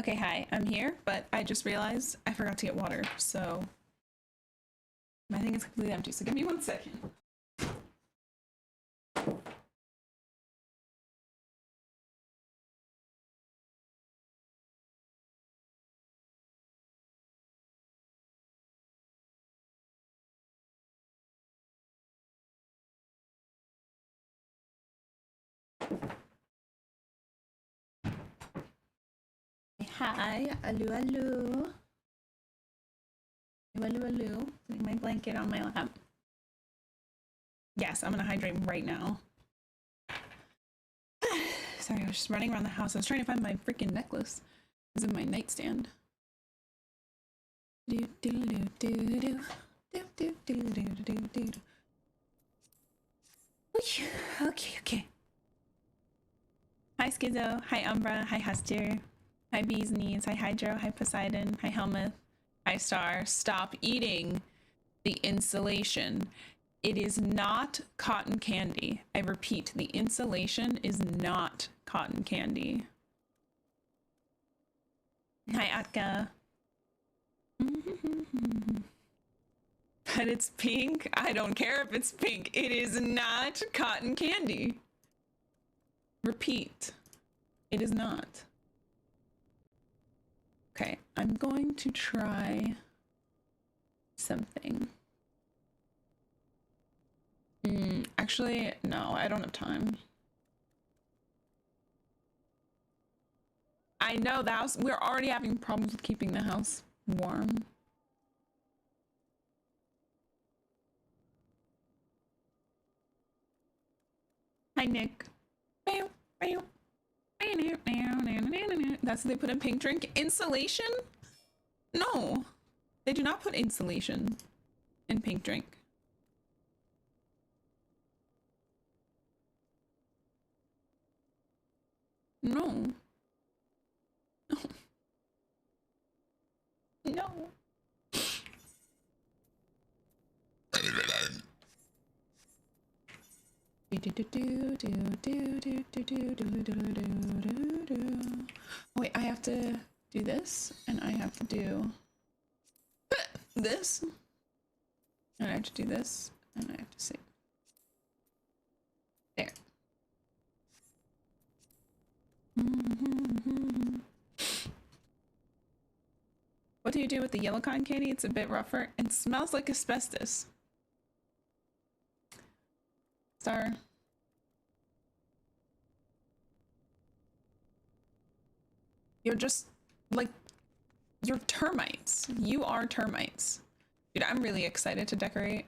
Okay, hi, I'm here, but I just realized I forgot to get water, so my thing is completely empty, so give me 1 second. Hi, aloo aloo. Aloo aloo. Putting my blanket on my lap. Yes, I'm gonna hydrate right now. Sorry, I was just running around the house. I was trying to find my freaking necklace. It's in my nightstand. Do do do do do do do do do do do. Okay, okay. Hi Schizo. Hi Umbra. Hi Hester. Hi Bee's Knees. Hi Hydro. Hi Poseidon. Hi Helmuth. Hi Star. Stop eating the insulation. It is not cotton candy. I repeat, the insulation is not cotton candy. Hi Atka. But it's pink. I don't care if it's pink. It is not cotton candy. Repeat. It is not. Okay, I'm going to try something. Actually, no, I don't have time. I know the house, we're already having problems with keeping the house warm. Hi, Nick. That's what they put in pink drink. Insulation? No, they do not put insulation in pink drink. No. No. Wait, I have to do this, and I have to do this, and I have to do this, and I have to see. There. What do you do with the yellow cotton candy? It's a bit rougher and smells like asbestos. Star. You're just like, you're termites. You are termites. Dude, I'm really excited to decorate.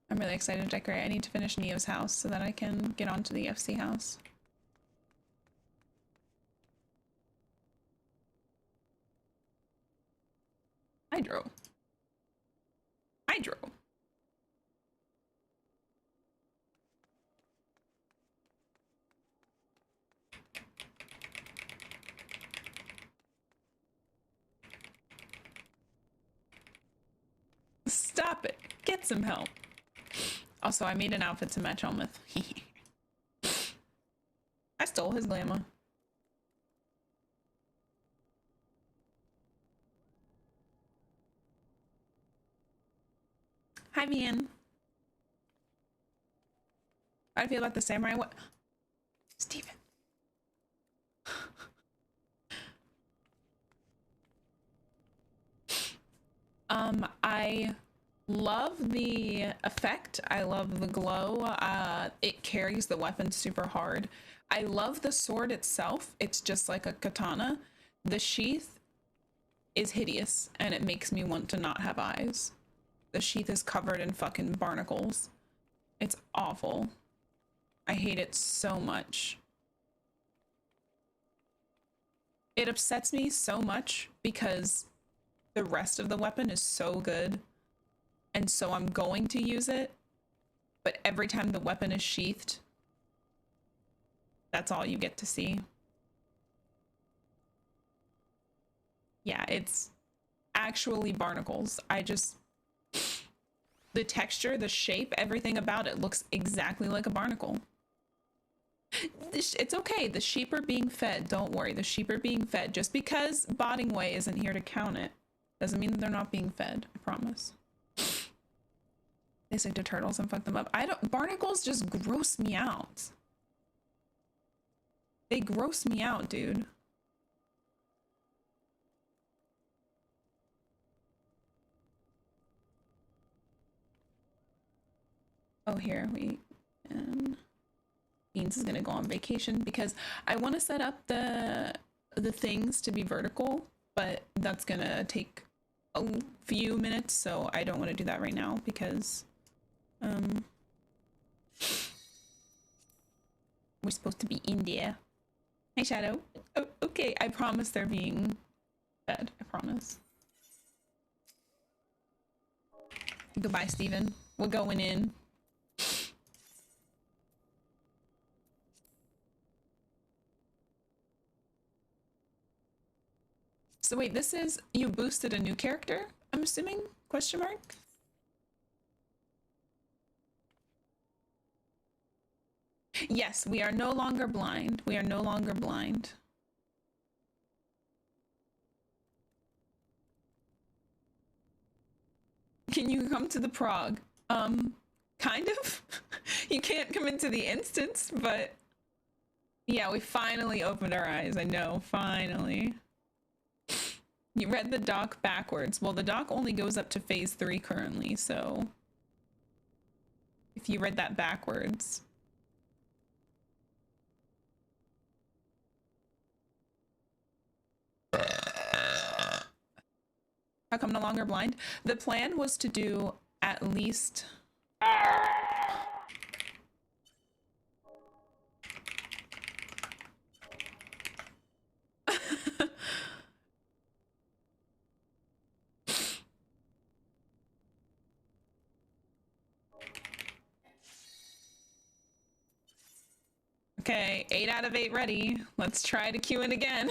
I'm really excited to decorate. I need to finish Neo's house so that I can get onto the FC house. Hydro. Hydro. Stop it. Get some help. Also, I made an outfit to match Helmuth. I stole his glamour. Hi, Vian. How do you feel about the samurai? What? Steven. I love the effect. I love the glow. It carries the weapon super hard. I love the sword itself. It's just like a katana. The sheath is hideous, and it makes me want to not have eyes. The sheath is covered in fucking barnacles. It's awful. I hate it so much. It upsets me so much because the rest of the weapon is so good, and so I'm going to use it, but every time the weapon is sheathed, that's all you get to see. Yeah, it's actually barnacles. The texture, the shape, everything about it looks exactly like a barnacle. It's okay. The sheep are being fed. Don't worry. The sheep are being fed. Just because Botting Way isn't here to count it doesn't mean that they're not being fed. I promise. They stick to turtles and fuck them up. Barnacles just gross me out. They gross me out, dude. Oh, here we Beans is gonna go on vacation because I want to set up the things to be vertical, but that's gonna take a few minutes, so I don't want to do that right now because we're supposed to be in there. Hey, Shadow. Oh, okay, I promise they're being fed. I promise. Goodbye, Steven. We're going in. So wait, this is, you boosted a new character, I'm assuming? Question mark? Yes, we are no longer blind. We are no longer blind. Can you come to the Prague? Kind of. You can't come into the instance, but yeah, we finally opened our eyes. I know, finally. You read the doc backwards. Well, the doc only goes up to phase 3 currently, so if you read that backwards. How come no longer blind? The plan was to do at least Okay, 8 out of 8 ready. Let's try to queue in again.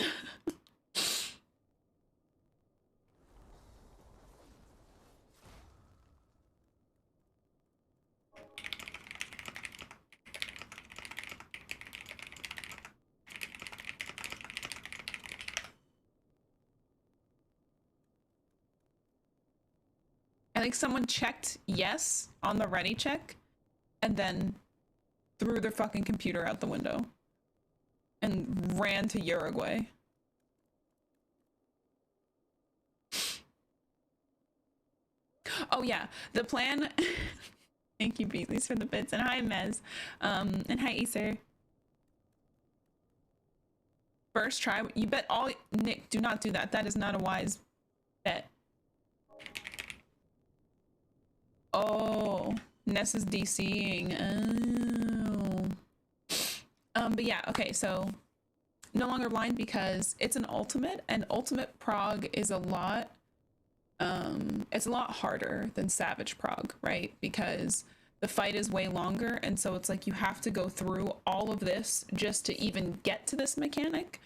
I think someone checked yes on the ready check and then threw their fucking computer out the window and ran to Uruguay. Oh yeah, the plan. Thank you, Beatleys, for the bits, and hi, Mez, and hi, Acer. First try, you bet all. Nick, do not do that. That is not a wise bet. Oh, Ness is DCing. Oh. But yeah, okay, so no longer blind because it's an ultimate, and ultimate prog is a lot it's a lot harder than savage prog, right? Because the fight is way longer, and so it's like you have to go through all of this just to even get to this mechanic,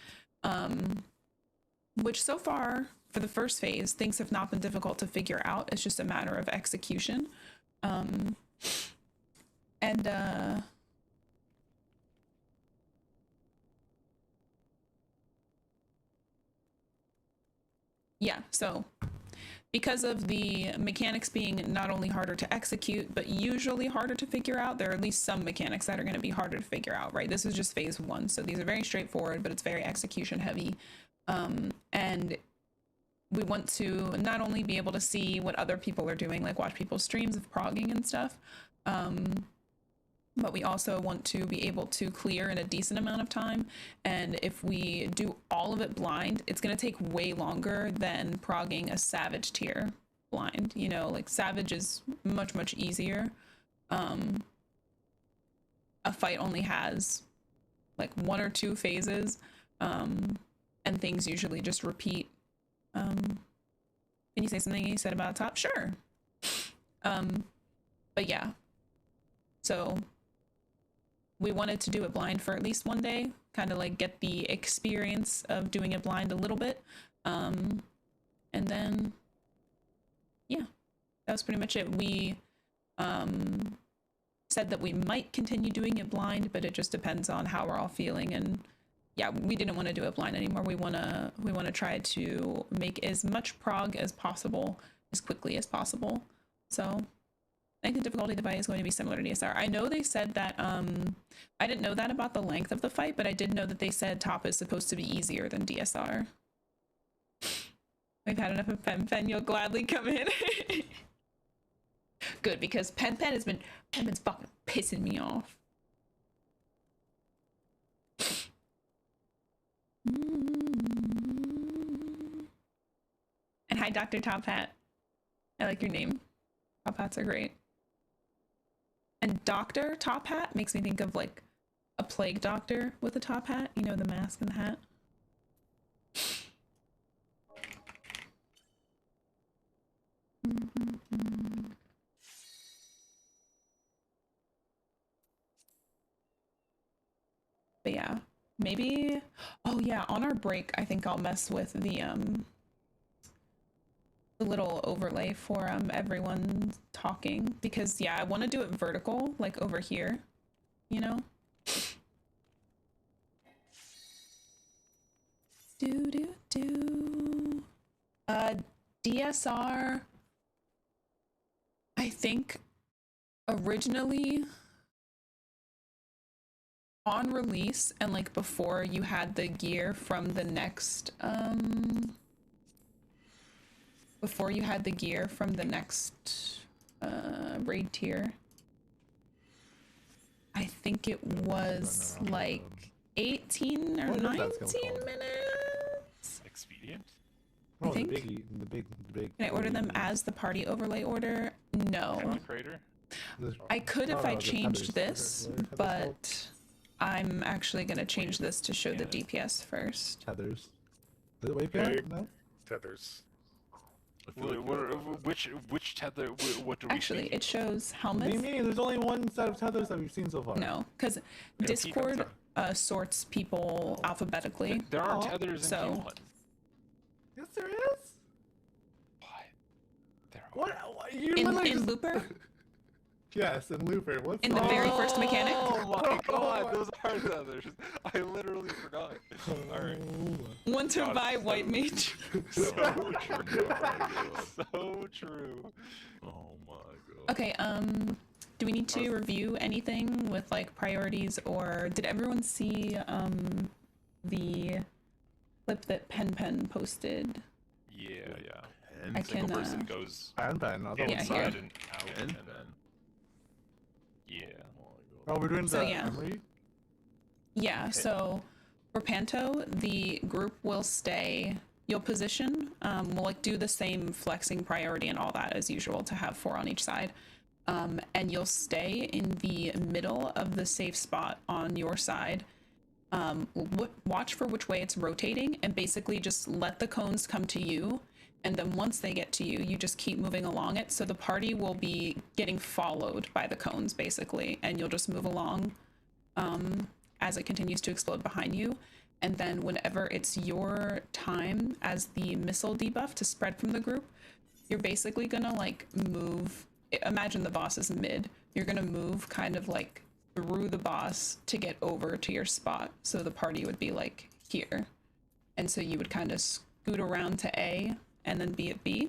which so far for the first phase things have not been difficult to figure out. It's just a matter of execution. Yeah, so because of the mechanics being not only harder to execute, but usually harder to figure out, there are at least some mechanics that are going to be harder to figure out, right? This is just phase 1, so these are very straightforward, but it's very execution heavy. And we want to not only be able to see what other people are doing, like watch people's streams of progging and stuff, but we also want to be able to clear in a decent amount of time. And if we do all of it blind, it's going to take way longer than progging a savage tier blind. You know, like savage is much, much easier. A fight only has like 1 or 2 phases, and things usually just repeat. Can you say something you said about top? Sure. But yeah, so we wanted to do it blind for at least 1 day, kind of like get the experience of doing it blind a little bit. And then, yeah, that was pretty much it. We said that we might continue doing it blind, but it just depends on how we're all feeling. And yeah, we didn't want to do it blind anymore. We want to try to make as much prog as possible as quickly as possible. So I think the difficulty of the fight is going to be similar to DSR. I know they said that I didn't know that about the length of the fight, but I did know that they said top is supposed to be easier than DSR. We've had enough of Pen Pen. You'll gladly come in. Good, because Pen Pen's fucking pissing me off. And hi, Dr. Top Hat. I like your name. Top hats are great. And Dr. Top Hat makes me think of like a plague doctor with a top hat. You know, the mask and the hat. But yeah, maybe, oh yeah, on our break, I think I'll mess with the little overlay for everyone talking, because yeah, I want to do it vertical, like over here, you know? DSR, I think originally on release and like before you had the gear from the next raid tier, I think it was like 18 or 19 minutes. Expedient? I think. The big. Can I order them as the party overlay order? No. Crater? I could if I changed this, but I'm actually going to change this to show the DPS first. Tethers. Is it waypoint? No? Tethers. Which tether? What do we Actually, see? it shows What do helmets. you mean? There's only one set of tethers that we've seen so far. No, because Discord sorts people alphabetically. There are tethers in so- P1. Yes, there is. What? There are. What? You In literally just... Looper? Yes, in Looper. What's In the very first mechanic? Oh my god, those are tethers. I literally forgot. Alright. Want to God, buy so- White Mage? So true. So true. Oh my god. Okay, do we need to review anything with like priorities, or did everyone see the clip that Pen posted? Yeah. I Single can, person goes And Ben. Yeah, inside here. and out, and then yeah. Oh, we're doing So, the yeah. Emery? Yeah, Okay. so for Panto, the group will stay, you'll position, we'll like do the same flexing priority and all that as usual to have 4 on each side. And you'll stay in the middle of the safe spot on your side. Watch for which way it's rotating and basically just let the cones come to you. And then once they get to you, you just keep moving along it. So the party will be getting followed by the cones basically, and you'll just move along as it continues to explode behind you. And then whenever it's your time as the missile debuff to spread from the group, you're basically gonna like move. Imagine the boss is mid. You're gonna move kind of like through the boss to get over to your spot. So the party would be like here. And so you would kind of scoot around to A and then be at B,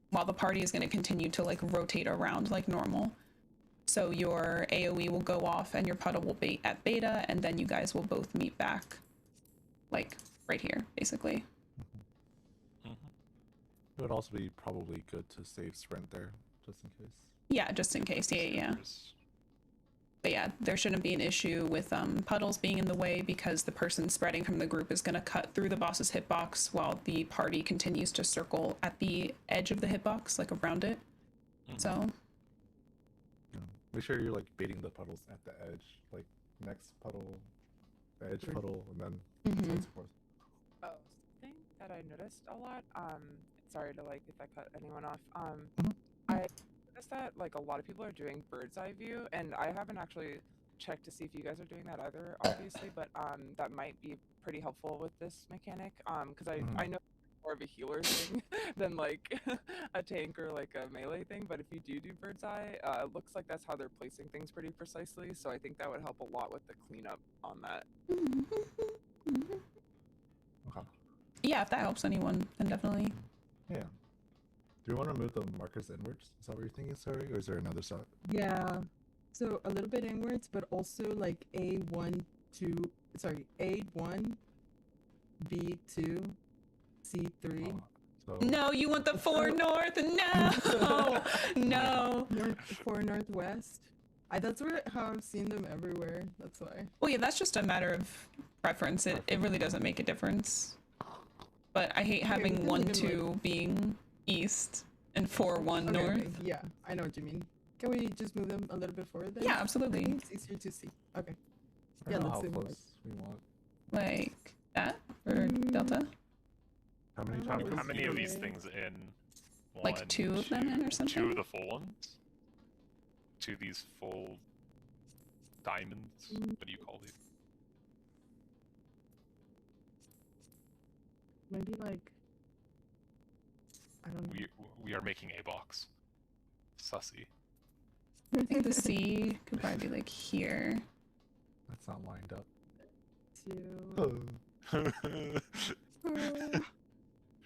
while the party is going to continue to like rotate around like normal. So your AoE will go off and your puddle will be at beta, and then you guys will both meet back like right here, basically. It would also be probably good to save sprint there, just in case. Yeah, just in case. Yeah. But yeah, there shouldn't be an issue with puddles being in the way, because the person spreading from the group is going to cut through the boss's hitbox while the party continues to circle at the edge of the hitbox, like around it. So Yeah. Make sure you're like baiting the puddles at the edge, like next puddle, edge puddle, and then so on and so forth. Oh, something that I noticed a lot. Sorry to like if I cut anyone off. I noticed that like a lot of people are doing bird's eye view, and I haven't actually checked to see if you guys are doing that either, obviously. But that might be pretty helpful with this mechanic. Because I know more of a healer thing than like a tank or like a melee thing. But if you do bird's eye, it looks like that's how they're placing things pretty precisely. So I think that would help a lot with the cleanup on that. Okay. Yeah, if that helps anyone, then definitely. Yeah. Do you want to move the markers inwards? Is that what you're thinking, sorry? Or is there another side? Yeah. So a little bit inwards, but also like A1, A1, B2, C3. So No, you want the 4 north? No, no. For Northwest. That's how I've seen them everywhere. That's why. Well, yeah, that's just a matter of preference. It really doesn't make a difference. But I hate having we can 1, leave it 2 being east and 4, 1 Okay, north. okay, yeah, I know what you mean. Can we just move them a little bit forward then? Yeah, absolutely. I think it's easier to see. Okay. I don't know how do close like- we want. Like that for Delta? How many How times? How many of these Okay. things in? Like 2 of them in or something? 2 of the full ones? 2 of these full diamonds? What do you call these? Maybe like. I don't know. We are making a box. Sussy. I think the C could probably be like here. That's not lined up. Two.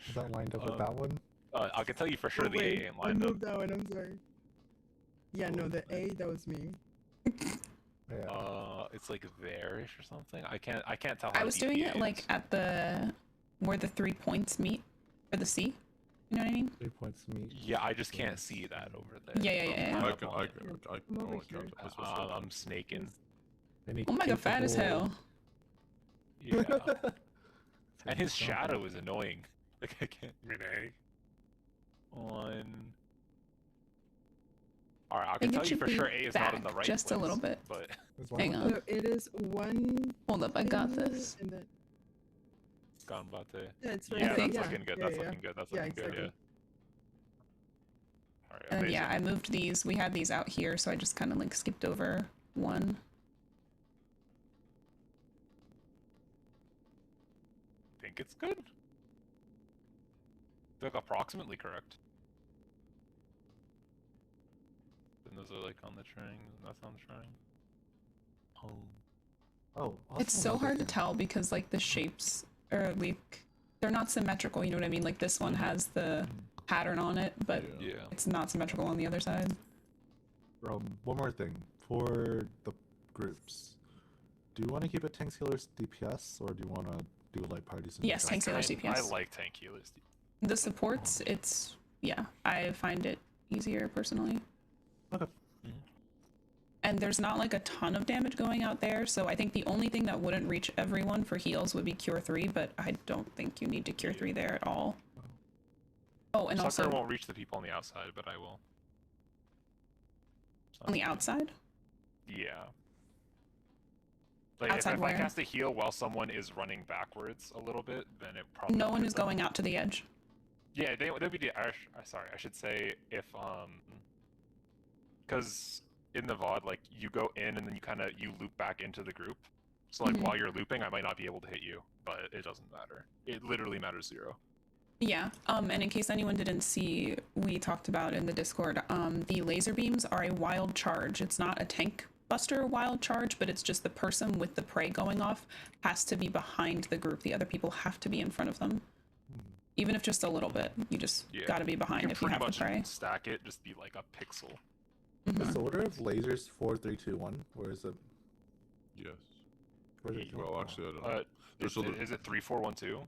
Is that lined up with that one? I can tell you for sure Oh, the wait, A ain't I lined up. moved that one. I'm sorry. Yeah, no, the A, that was me. Yeah. It's like there-ish or something. I can't tell. How I was the doing EPA it like is. at the where the 3 points meet for the C. You know what I mean? 3 points meet. Yeah, I just can't see that over there. Yeah, yeah, yeah, yeah. I'm I can on it. I'm over only here. count it. What's that? I'm snaking. Any Oh my god, fat as capable- hell. Yeah. It's And his something. shadow is annoying. Like I can't. Renee. On. Alright, I I can think tell it you should for be sure A is not in the back right just a place, little bit. But There's one Hang more. on. So it is one. Hold up, I got this. And then, Ganbate. yeah, it's right Yeah, there. that's yeah. looking good. Yeah, That's yeah. looking good. That's Yeah, looking good. exactly. Yeah. Alright, And then, yeah, I amazing. moved these. We had these out here, so I just kind of like skipped over one. Think it's good. Like approximately correct. Then those are like on the triangle. That's on the triangle. Oh. Oh, It's also so another hard to thing. tell because like the shapes are like they're not symmetrical. You know what I mean? Like this one has the pattern on it, but Yeah. it's not symmetrical on the other side. One more thing for the groups. Do you want to keep it tank healers DPS or do you want to do light parties? And Yes, tank healers I DPS. like tank healers. The supports, it's yeah, I find it easier personally. Okay. And there's not like a ton of damage going out there, so I think the only thing that wouldn't reach everyone for heals would be Cure 3, but I don't think you need to Cure 3 there at all. Oh, and Sucker also won't reach the people on the outside, but I will. So on the outside? Yeah. Like Outside if I where? cast a heal while someone is running backwards a little bit, then it probably No one won't is hit them. going out to the edge. Yeah, they'd be. Sorry, I should say if because in the VOD, like you go in and then you loop back into the group. So like Mhm. while you're looping, I might not be able to hit you, but it doesn't matter. It literally matters 0. Yeah, and in case anyone didn't see, we talked about in the Discord, the laser beams are a wild charge. It's not a tank buster wild charge, but it's just the person with the prey going off has to be behind the group. The other people have to be in front of them. Even if just a little bit, you just Yeah. gotta be behind You can if you pretty have the much prey. stack it, just be like a pixel. Is the order of lasers 4, 3, 2, 1? Or is it? Yes. Where did it come Well, from? actually, I don't know. There's Is it 3, 4, 1, 2?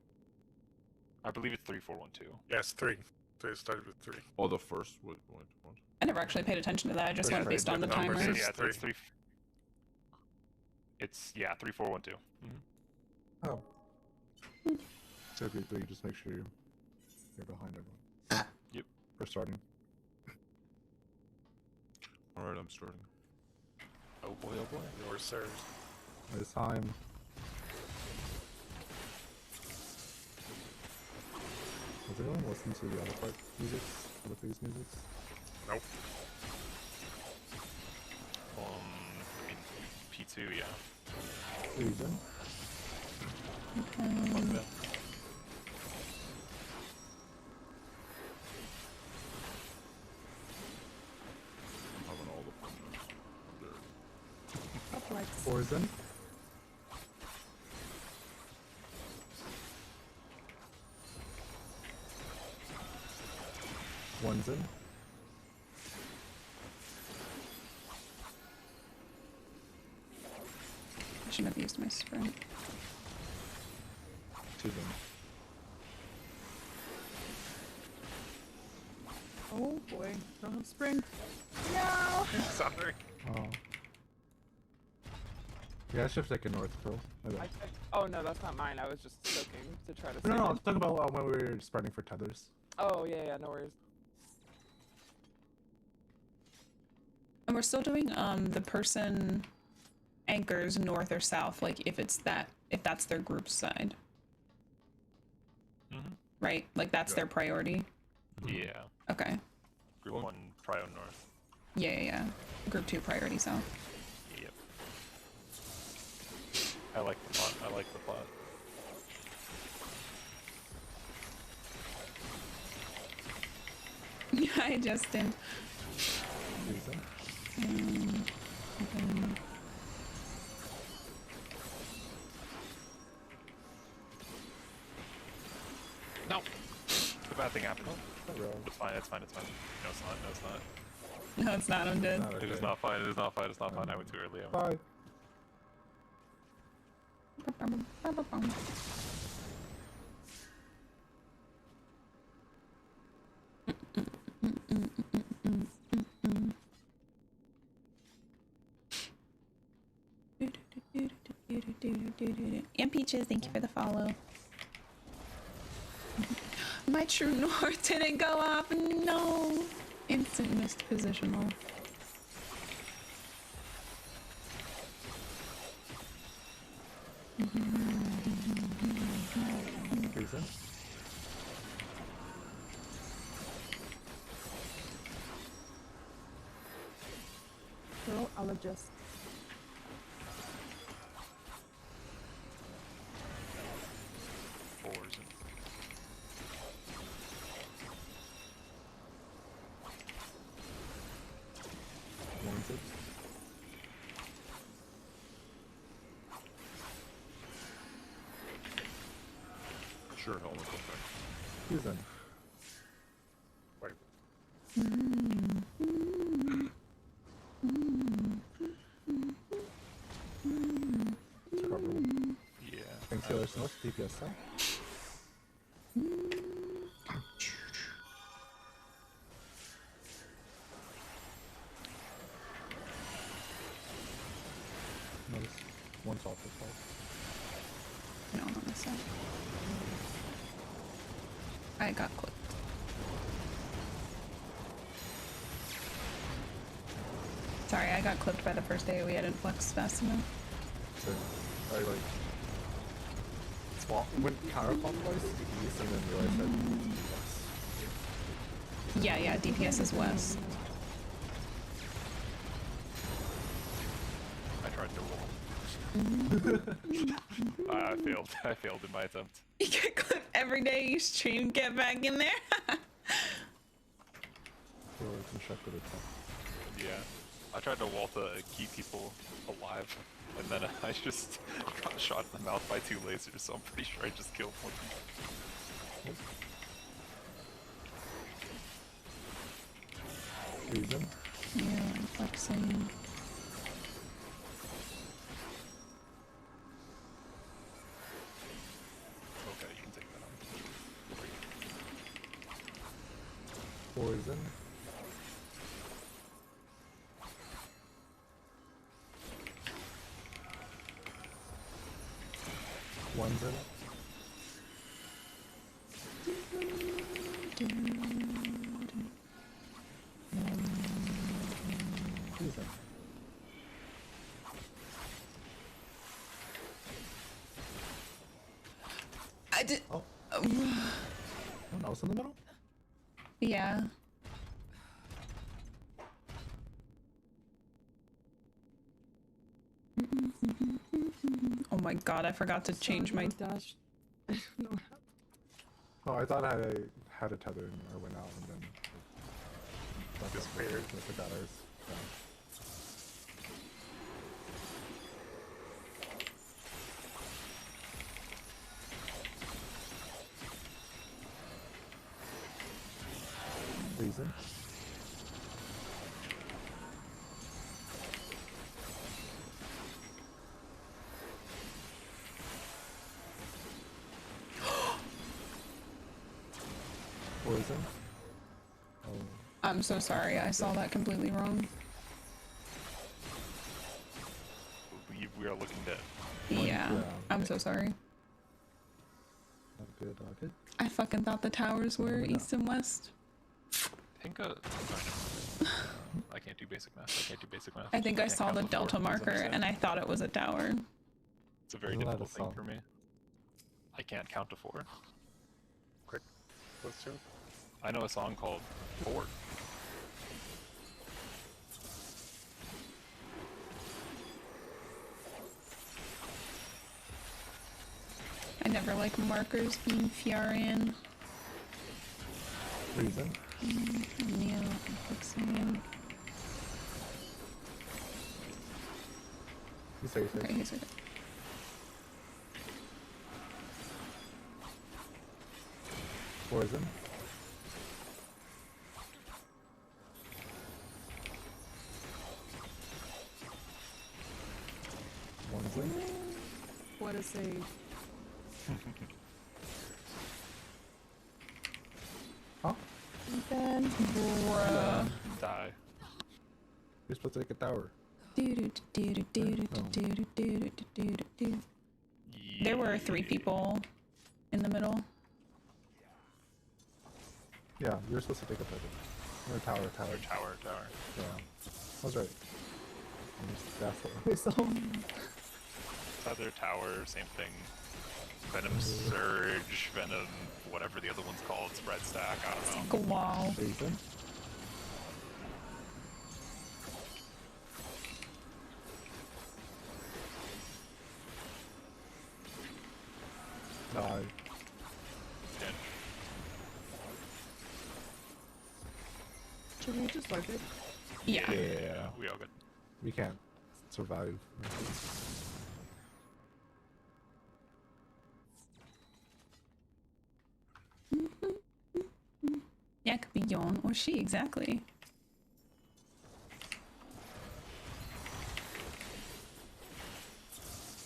I believe it's 3, 4, 1, 2. Yes, 3. So it started with 3. Oh, the first what? I never actually paid attention to that. I just Yeah, went based on the the numbers timer. is- Yeah, it's 3. 3. It's 3, 4, 1, 2. Oh. So if you're 3, just make sure you're behind everyone. Yep. For starting. All right, I'm starting. Oh boy, oh boy. Yours served. This time. Does anyone listen to the other part music? With these musics? Nope. In P2, yeah. Reason? Four's in. One's in. I shouldn't have used my sprint. Two's in. Oh boy, don't have spring. Sorry. Oh. You gotta shift like a north, bro. Okay. Oh no, that's not mine. I was just soaking to try to. No, save no, it. I'm talking about when we were spreading for tethers. Oh yeah, no worries. And we're still doing the person anchors north or south, like if that's their group side. Mm-hmm. Right? Like that's Yeah. their priority. Yeah. Okay. Group 1 prio north. Yeah. Group 2 priority south. Yep. I like the plot. I like the plot. Hi, Justin. Two's in. No! The bad thing happened. Not really. It's fine, it's fine, it's fine. No, it's not, no, it's not. No, it's not. I'm dead. Not It is okay. not fine, it is not fine, it's not fine. I went too early. Bye. And Peaches, thank you for the follow. My true north didn't go off. No. Instant missed positional. Three's in. Girl, I'll adjust. Fours and One's in. sure, hold on. Two's in. Wait. Cover. Yeah. Thanks, Taylor's north. DPS south. Notice one south as well. No, on this side. I got clipped. Sorry, I got clipped by the first day we hadn't flexed fast enough. So I like swap went counterclockwise to the east and then realized that Yeah, DPS is west. I tried to wall. I failed. I failed in my attempt. You get clipped every day you stream, get back in there. they were constructed attack. Yeah. I tried to wall to keep people alive, and then I just got shot in the mouth by 2 lasers, so I'm pretty sure I just killed one. Three's in. Yeah, I'm flexing. Okay, you can take that on. Four's in. One's in. Two's in. I did. Oh. One else in the middle? Yeah. Oh my god, I forgot to change my. dash. I don't know what happened. Oh, I thought I had a tether and I went out and then disappeared. I forgot I was. Reason. Poison. Oh, I'm so sorry. I saw that completely wrong. We are looking dead. Yeah. yeah. I'm so sorry. All good, all good. I fucking thought the towers were Yeah. east and west. I think I can't do basic math. I can't do basic math. I think I can't saw count the to four, delta please marker understand. and I thought it was a tower. It's a very Isn't that difficult a thing song? for me. I can't count to 4. Quick question. I know a song called 4. I never like markers being Fiarian. Reason. Yeah, I'm fixing. You say, you say. Okay, he's okay. Poison. Onesie. What a save. Huh? Then Bruh. Die. You're supposed to take a tower. There were 3 people in the middle. Yeah, you're supposed to take a tower. Or tower, tower. Or tower. Yeah. I was right. I'm just gaslit myself. It's either tower, same thing. Venom Surge, Venom, whatever the other one's called, Spread Stack, I don't know. Wow. Reason. Die. Dead. should we just wipe it? Yeah. Yeah. We all good. We can't survive. Yeah, it could be Yon or she, exactly.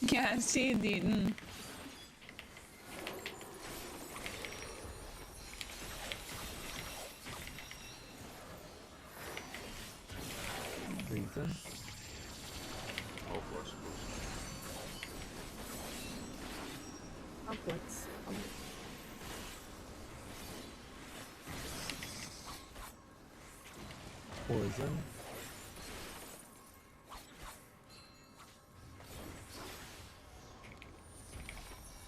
Yeah, she didn't. Reason. Oh, plus. Complex. Poison.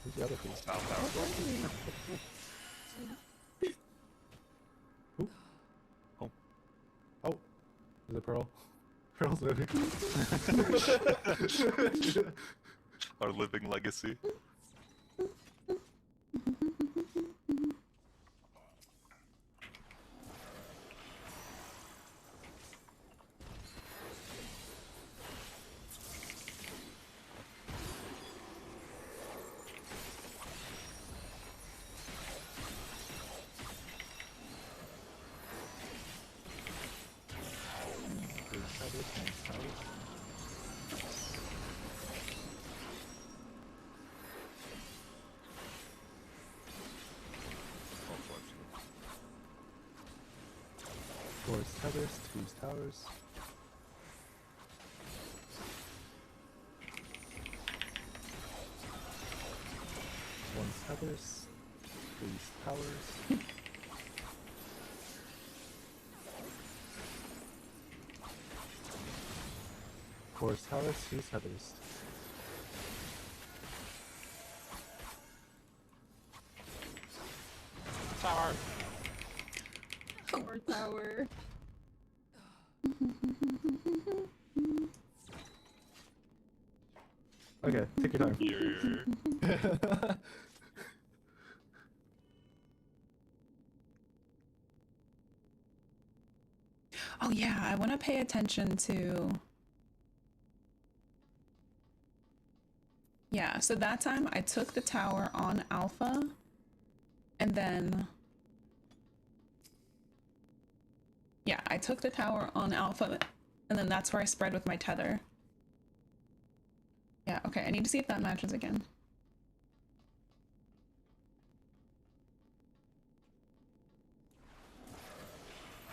Who's the other piece? South tower. Oh, is it Pearl? Pearl's moving. Our living legacy. Four towers, 2 towers. One towers, 3 towers. Four towers, 2 towers. Tower. Or tower. Okay, take your time. Here. Oh yeah, I want to pay attention to... Yeah, so that time I took the tower on Alpha, and then Yeah, I took the tower on alpha, and then that's where I spread with my tether. Yeah, okay, I need to see if that matches again.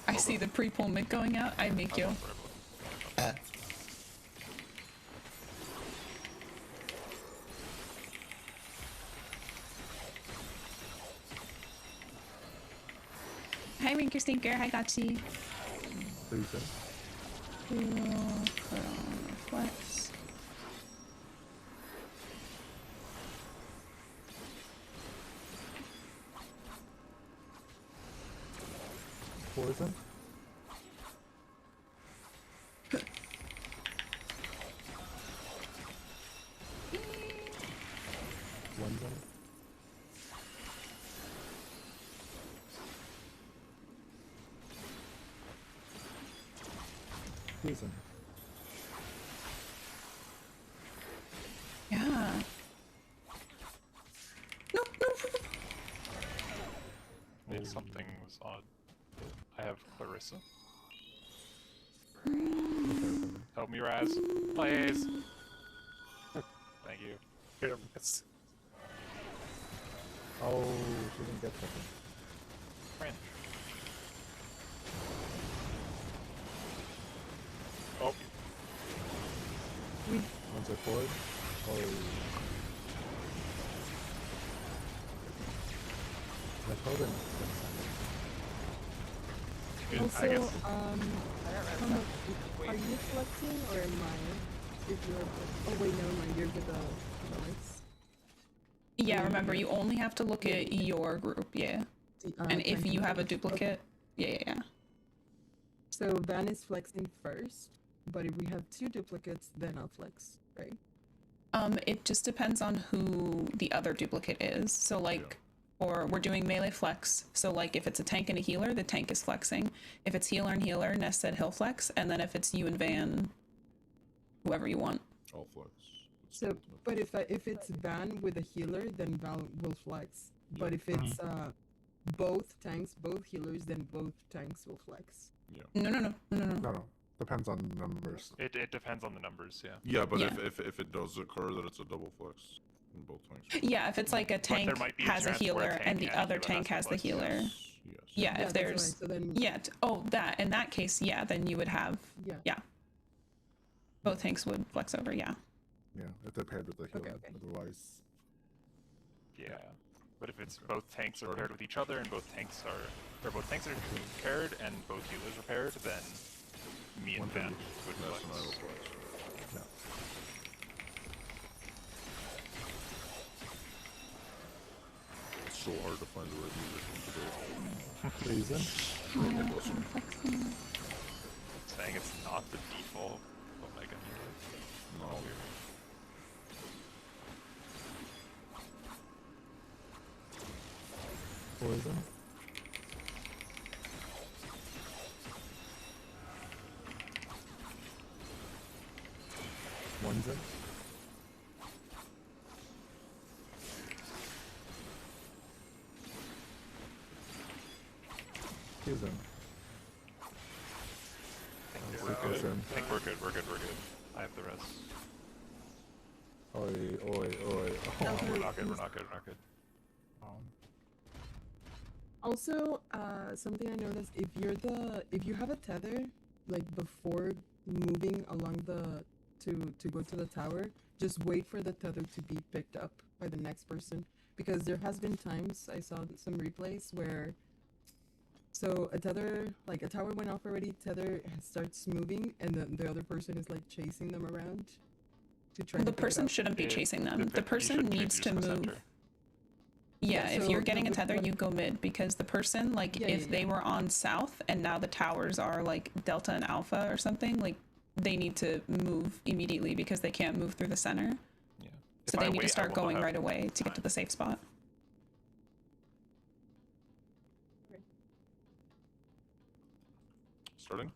I see the pre-pull mid going out. I make you. Hi, Rinker Stinker. Hi, Gotchi. Please. Put on flex. Poison. One zone. Poison. Yeah. No, no. Maybe something was odd. I have Clarissa. Help me, Raz. Please. Thank you. Hit or miss. Oh, she didn't get something. Friend. Oh, One's a forward. Oh. Like, hold on. Good, Also, I guess. how much, are you flexing or am I? If you're, oh wait, never mind. You're with the flex. Yeah, remember, you only have to look at your group, yeah. And if you have a duplicate, yeah. So Van is flexing first, but if we have two duplicates, then I'll flex, right? It just depends on who the other duplicate is. So like, or we're doing melee flex. So like, if it's a tank and a healer, the tank is flexing. If it's healer and healer, Ness said he'll flex, and then if it's you and Van, whoever you want. All flex. So, but if it's Van with a healer, then Val will flex. But if it's both tanks, both healers, then both tanks will flex. No. No. Depends on the numbers. It depends on the numbers, yeah. Yeah, but Yeah. If it does occur that it's a double flex in both tanks. Yeah, if it's like a tank there might be a has a chance where a healer tank and the and a other healer tank has has to the flex. healer. Yes. Yeah, if that's there's why, so then that in that case, yeah, then you would have yeah. both tanks would flex over, yeah. Yeah, if they're paired with the healer. Okay. Otherwise, Yeah. But if it's both tanks are paired with each other and both tanks are paired and both healers are paired, then me and One Van thing would That's flex. an idle flex. no. It's so hard to find the right musician today. Reason. Saying it's not the default Omega healer. No. Poison. One's it. Two's in. We're Sequel's good. in. I think we're good. I have the rest. Oi. Oh, we're not good. Also, something I noticed, if you have a tether, like before moving along to go to the tower, just wait for the tether to be picked up by the next person. Because there has been times I saw some replays where, so a tower went off already, tether starts moving, and then the other person is like chasing them around to try to The pick it person up. shouldn't be Yeah, chasing them. you The person shouldn't needs to just go move. center. Yeah, Yeah, if so you're getting a the- tether, you go mid, because the person, like, Yeah, if yeah, they yeah. were on south and now the towers are like delta and alpha or something, like, they need to move immediately because they can't move through the center. Yeah. So If they I need wait, to I start will not going have right away to get to time. the safe spot. Starting?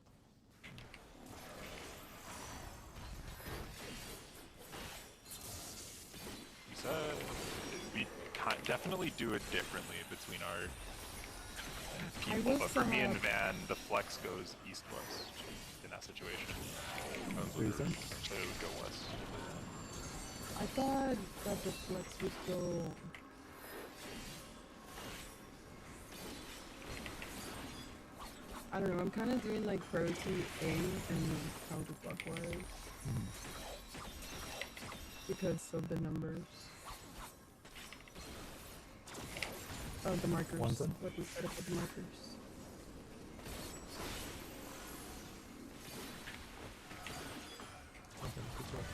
So we definitely do it differently between our people, but was, for me and Van, the flex goes east-west in that situation. Reason? So it would go west. I thought that the flex would go. I don't know. I'm kind of doing like priority A and counterclockwise because of the numbers. Oh, the markers. One's in? What we set up with the markers. Okay, good job.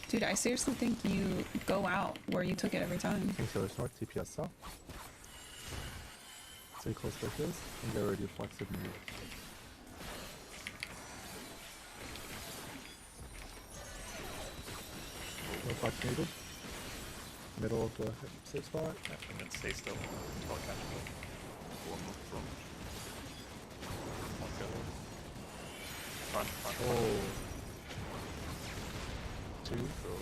Dude, I seriously think you go out where you took it every time. King Sailor's North, TPS South. Stay close like this, and get ready to flex if needed. No flex needed. Middle of the safe spot. Yeah, and then stay still until it catches up. One from One go. Front, front, front. Oh. Two. go.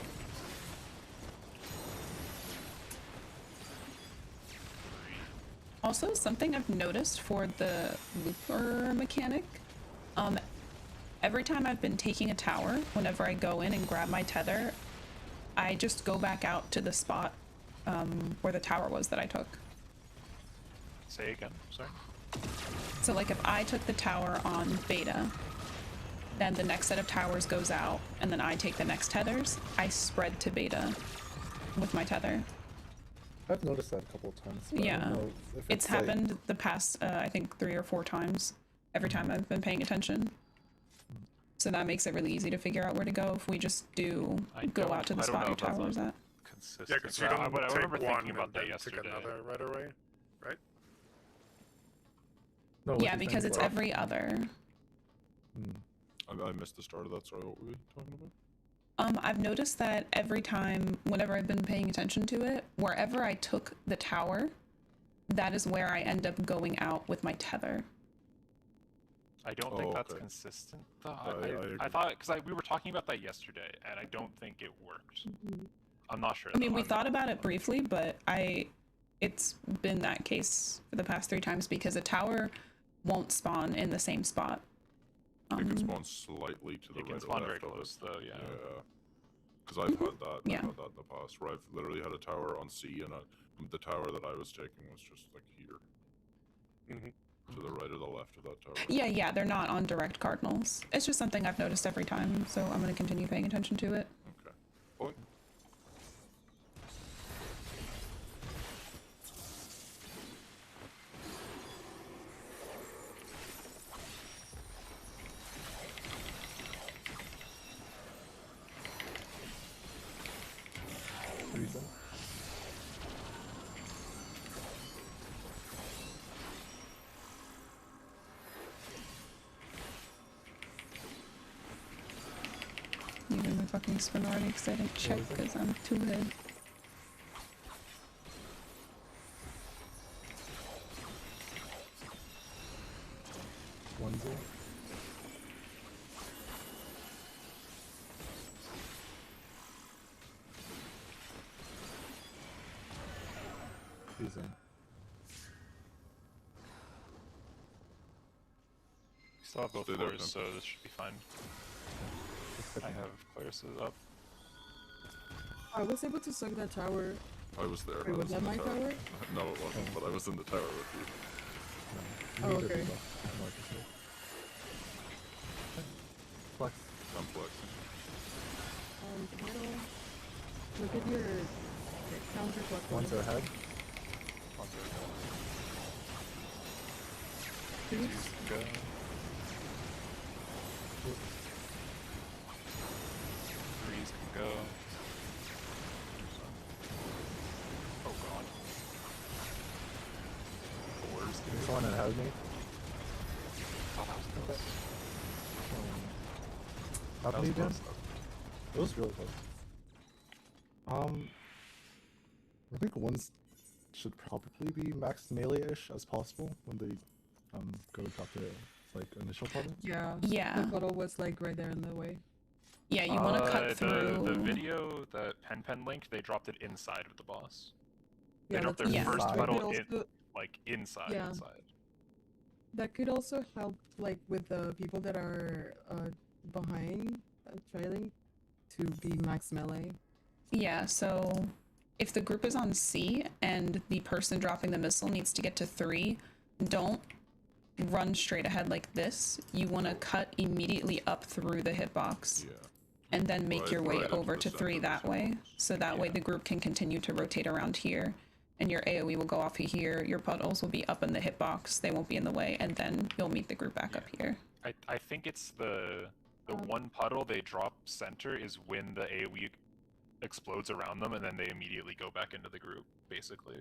Also, something I've noticed for the looper mechanic, every time I've been taking a tower, whenever I go in and grab my tether, I just go back out to the spot where the tower was that I took. Say again, sorry. So like if I took the tower on beta, then the next set of towers goes out, and then I take the next tethers, I spread to beta with my tether. I've noticed that a couple of times. But I Yeah. don't know if It's like- happened the past, I think 3 or 4 times, every time I've been paying attention. So that makes it really easy to figure out where to go if we just do go out to the I don't spot know your if that's tower was at. Consistent. Yeah, because you Well, don't but I take remember one thinking about and that then yesterday. take another right away, right? No, what Yeah, you're saying because is it's like- every other. I missed the start of that. Sorry, what were we talking about? I've noticed that every time, whenever I've been paying attention to it, wherever I took the tower, that is where I end up going out with my tether. I don't think Oh, that's okay. consistent though. I I agree. thought, because we were talking about that yesterday, and I don't think it worked. I'm not sure. I mean, though. we I'm- thought about it briefly, but it's been that case for the past 3 times because a tower won't spawn in the same spot. It can spawn slightly to the It right can or spawn left very of it. close though, yeah. Yeah. Because I've had that. Yeah. I've had that in the past where I've literally had a tower on C, and the tower that I was taking was just like here. To the right or the left of that tower. Yeah, they're not on direct cardinals. It's just something I've noticed every time, so I'm going to continue paying attention to it. Okay. Point. Reason. Even my fucking spin already because I didn't check because I'm too ahead. One zero. Reason. We still have both Stay there, floors, Tim. so this should be fine. I have Claris's up. I was able to suck that tower. I was there. Wait, I was that in the my tower? No, it wasn't. But I was in the tower with you. Oh, Neither okay. people. No, like I said. Flex. I'm flexing. Middle. Look at your counterclockwise. One's ahead. Twos can go. Threes can go. Oh god. Fours can There's go. one ahead of me. Oh, that was close. How That many was again? close though. It was really close. I think ones should probably be max melee-ish as possible when they go talk to like initial targets. Yeah. Yeah. The puddle was like right there in the way. Yeah, you want to cut through. The video that Pen linked, they dropped it inside of the boss. They Yeah, dropped that's their Yeah. first inside. puddle in, also, like inside. Yeah. Inside. that could also help, like with the people that are behind trailing, to be max melee. Yeah, so if the group is on C and the person dropping the missile needs to get to 3, don't run straight ahead like this. You want to cut immediately up through the hitbox Yeah. and then make your way right into over the to center 3 of the that way. hitbox. So that way the group can continue to rotate around here. And your AoE will go off of here. Your puddles will be up in the hitbox. They won't be in the way. And then you'll meet the group back up here. I think it's the one puddle they drop center is when the AoE explodes around them, and then they immediately go back into the group, basically.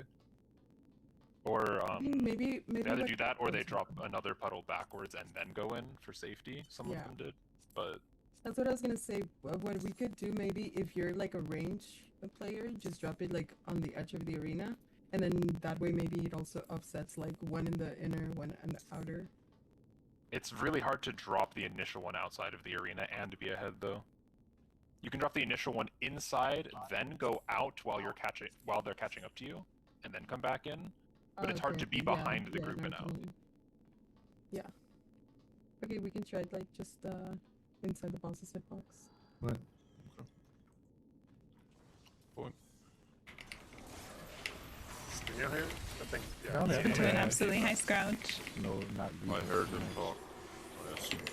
Or I think maybe they either like do that, or they close drop one. another puddle backwards and then go in for safety. Some Yeah. of them did, but That's what I was gonna say. What we could do, maybe if you're like a range player, just drop it like on the edge of the arena, and then that way maybe it also offsets like one in the inner, one in the outer. it's really hard to drop the initial one outside of the arena and be ahead, though. You can drop the initial one inside, then go out while they're catching up to you, and then come back in. But it's hard Okay, to be yeah, behind the yeah, group no, and out. Yeah. Okay, we can try it like just inside the boss's hitbox. What? Point. Can you hear? I think. Yeah. No, yeah. Doing absolutely high scrouch. No, not My really. hair didn't talk. I assumed.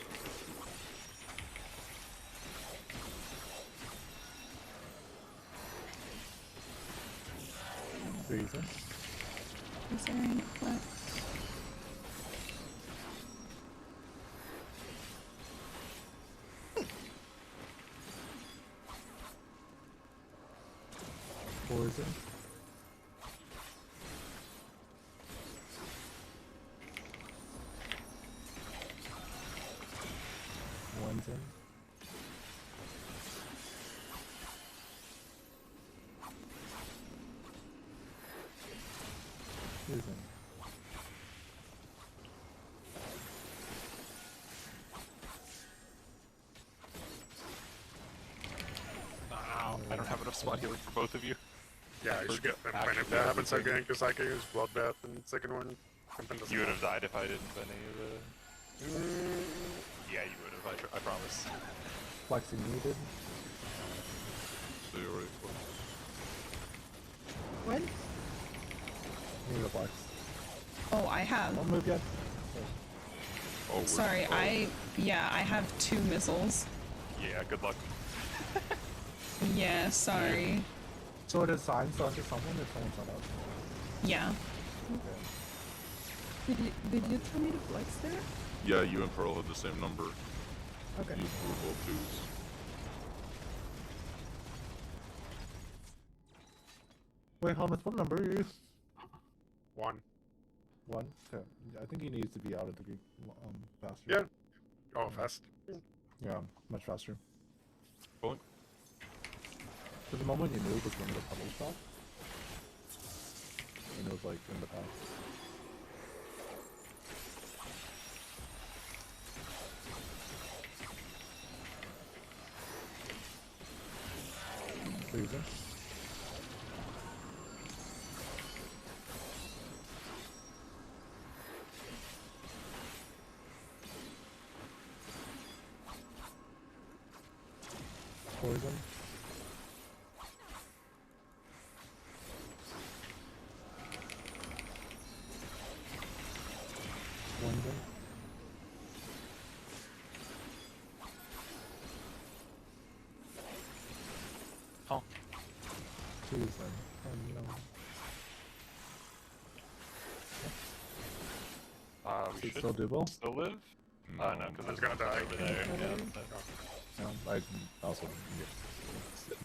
Reason. Is there any what? Poison. One's in. Two's in. Ow, I don't have enough spot healing for both of you. Yeah, you should get. And Actually, if that happens everything. again, because I can use Bloodbath and second one. Something doesn't You would have matter. died if I didn't any of the... Yeah, you would have, I promise. Flexing needed. So you already close. What? Need a flex. Oh, I have. Don't move yet. Oh, we're- Sorry, oh, I have 2 missiles. Yeah, good luck. Yeah, sorry. So it assigns to someone if someone's not out. Yeah. Okay. Did you tell me to flex there? Yeah, you and Pearl had the same number. Okay. You were both twos. Wait, Helmut, what number are you? 1. 1? Okay. I think he needs to be out of the group faster. Yeah. Oh, fast. Yeah, much faster. Point. So the moment you move was when the puddle stopped. And it was like in the path. Freezing. Poison. London. Huh. Tuesday. No. We Is it should still doable? still live? No, No, because I was there's gonna die. over there. Yeah. No, I also. Yeah.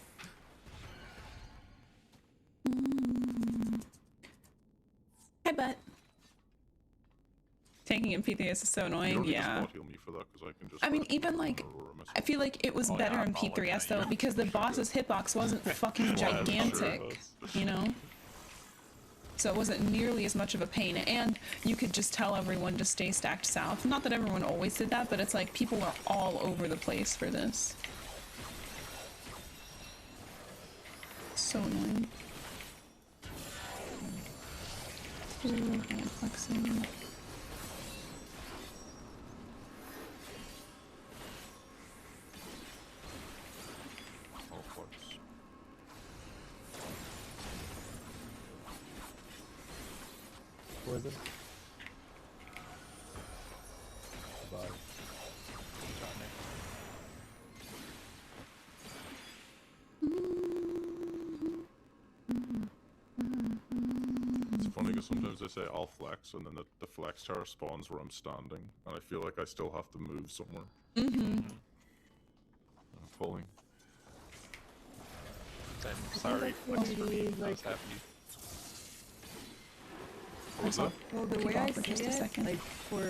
I bet. Taking in PTS is so You annoying, don't need to yeah. spot heal me for that because I can just. I mean, rest even on like, Aurora missile. I feel like it was Oh, better yeah, in I'm not looking P3S at though, you. because the boss's hitbox wasn't fucking Yeah, sure it gigantic, was. you know? So it wasn't nearly as much of a pain, and you could just tell everyone to stay stacked south. Not that everyone always did that, but it's like people are all over the place for this. So annoying. Ooh, hand flexing. All flex. What is it? Bye. It's funny because sometimes I say I'll flex, and then the flex tower spawns where I'm standing, and I feel like I still have to move somewhere. Mm-hmm. I'm falling. I'm sorry, flex for me. I was happy. What was that? Well, the Keep way on I for see just a it, second. like for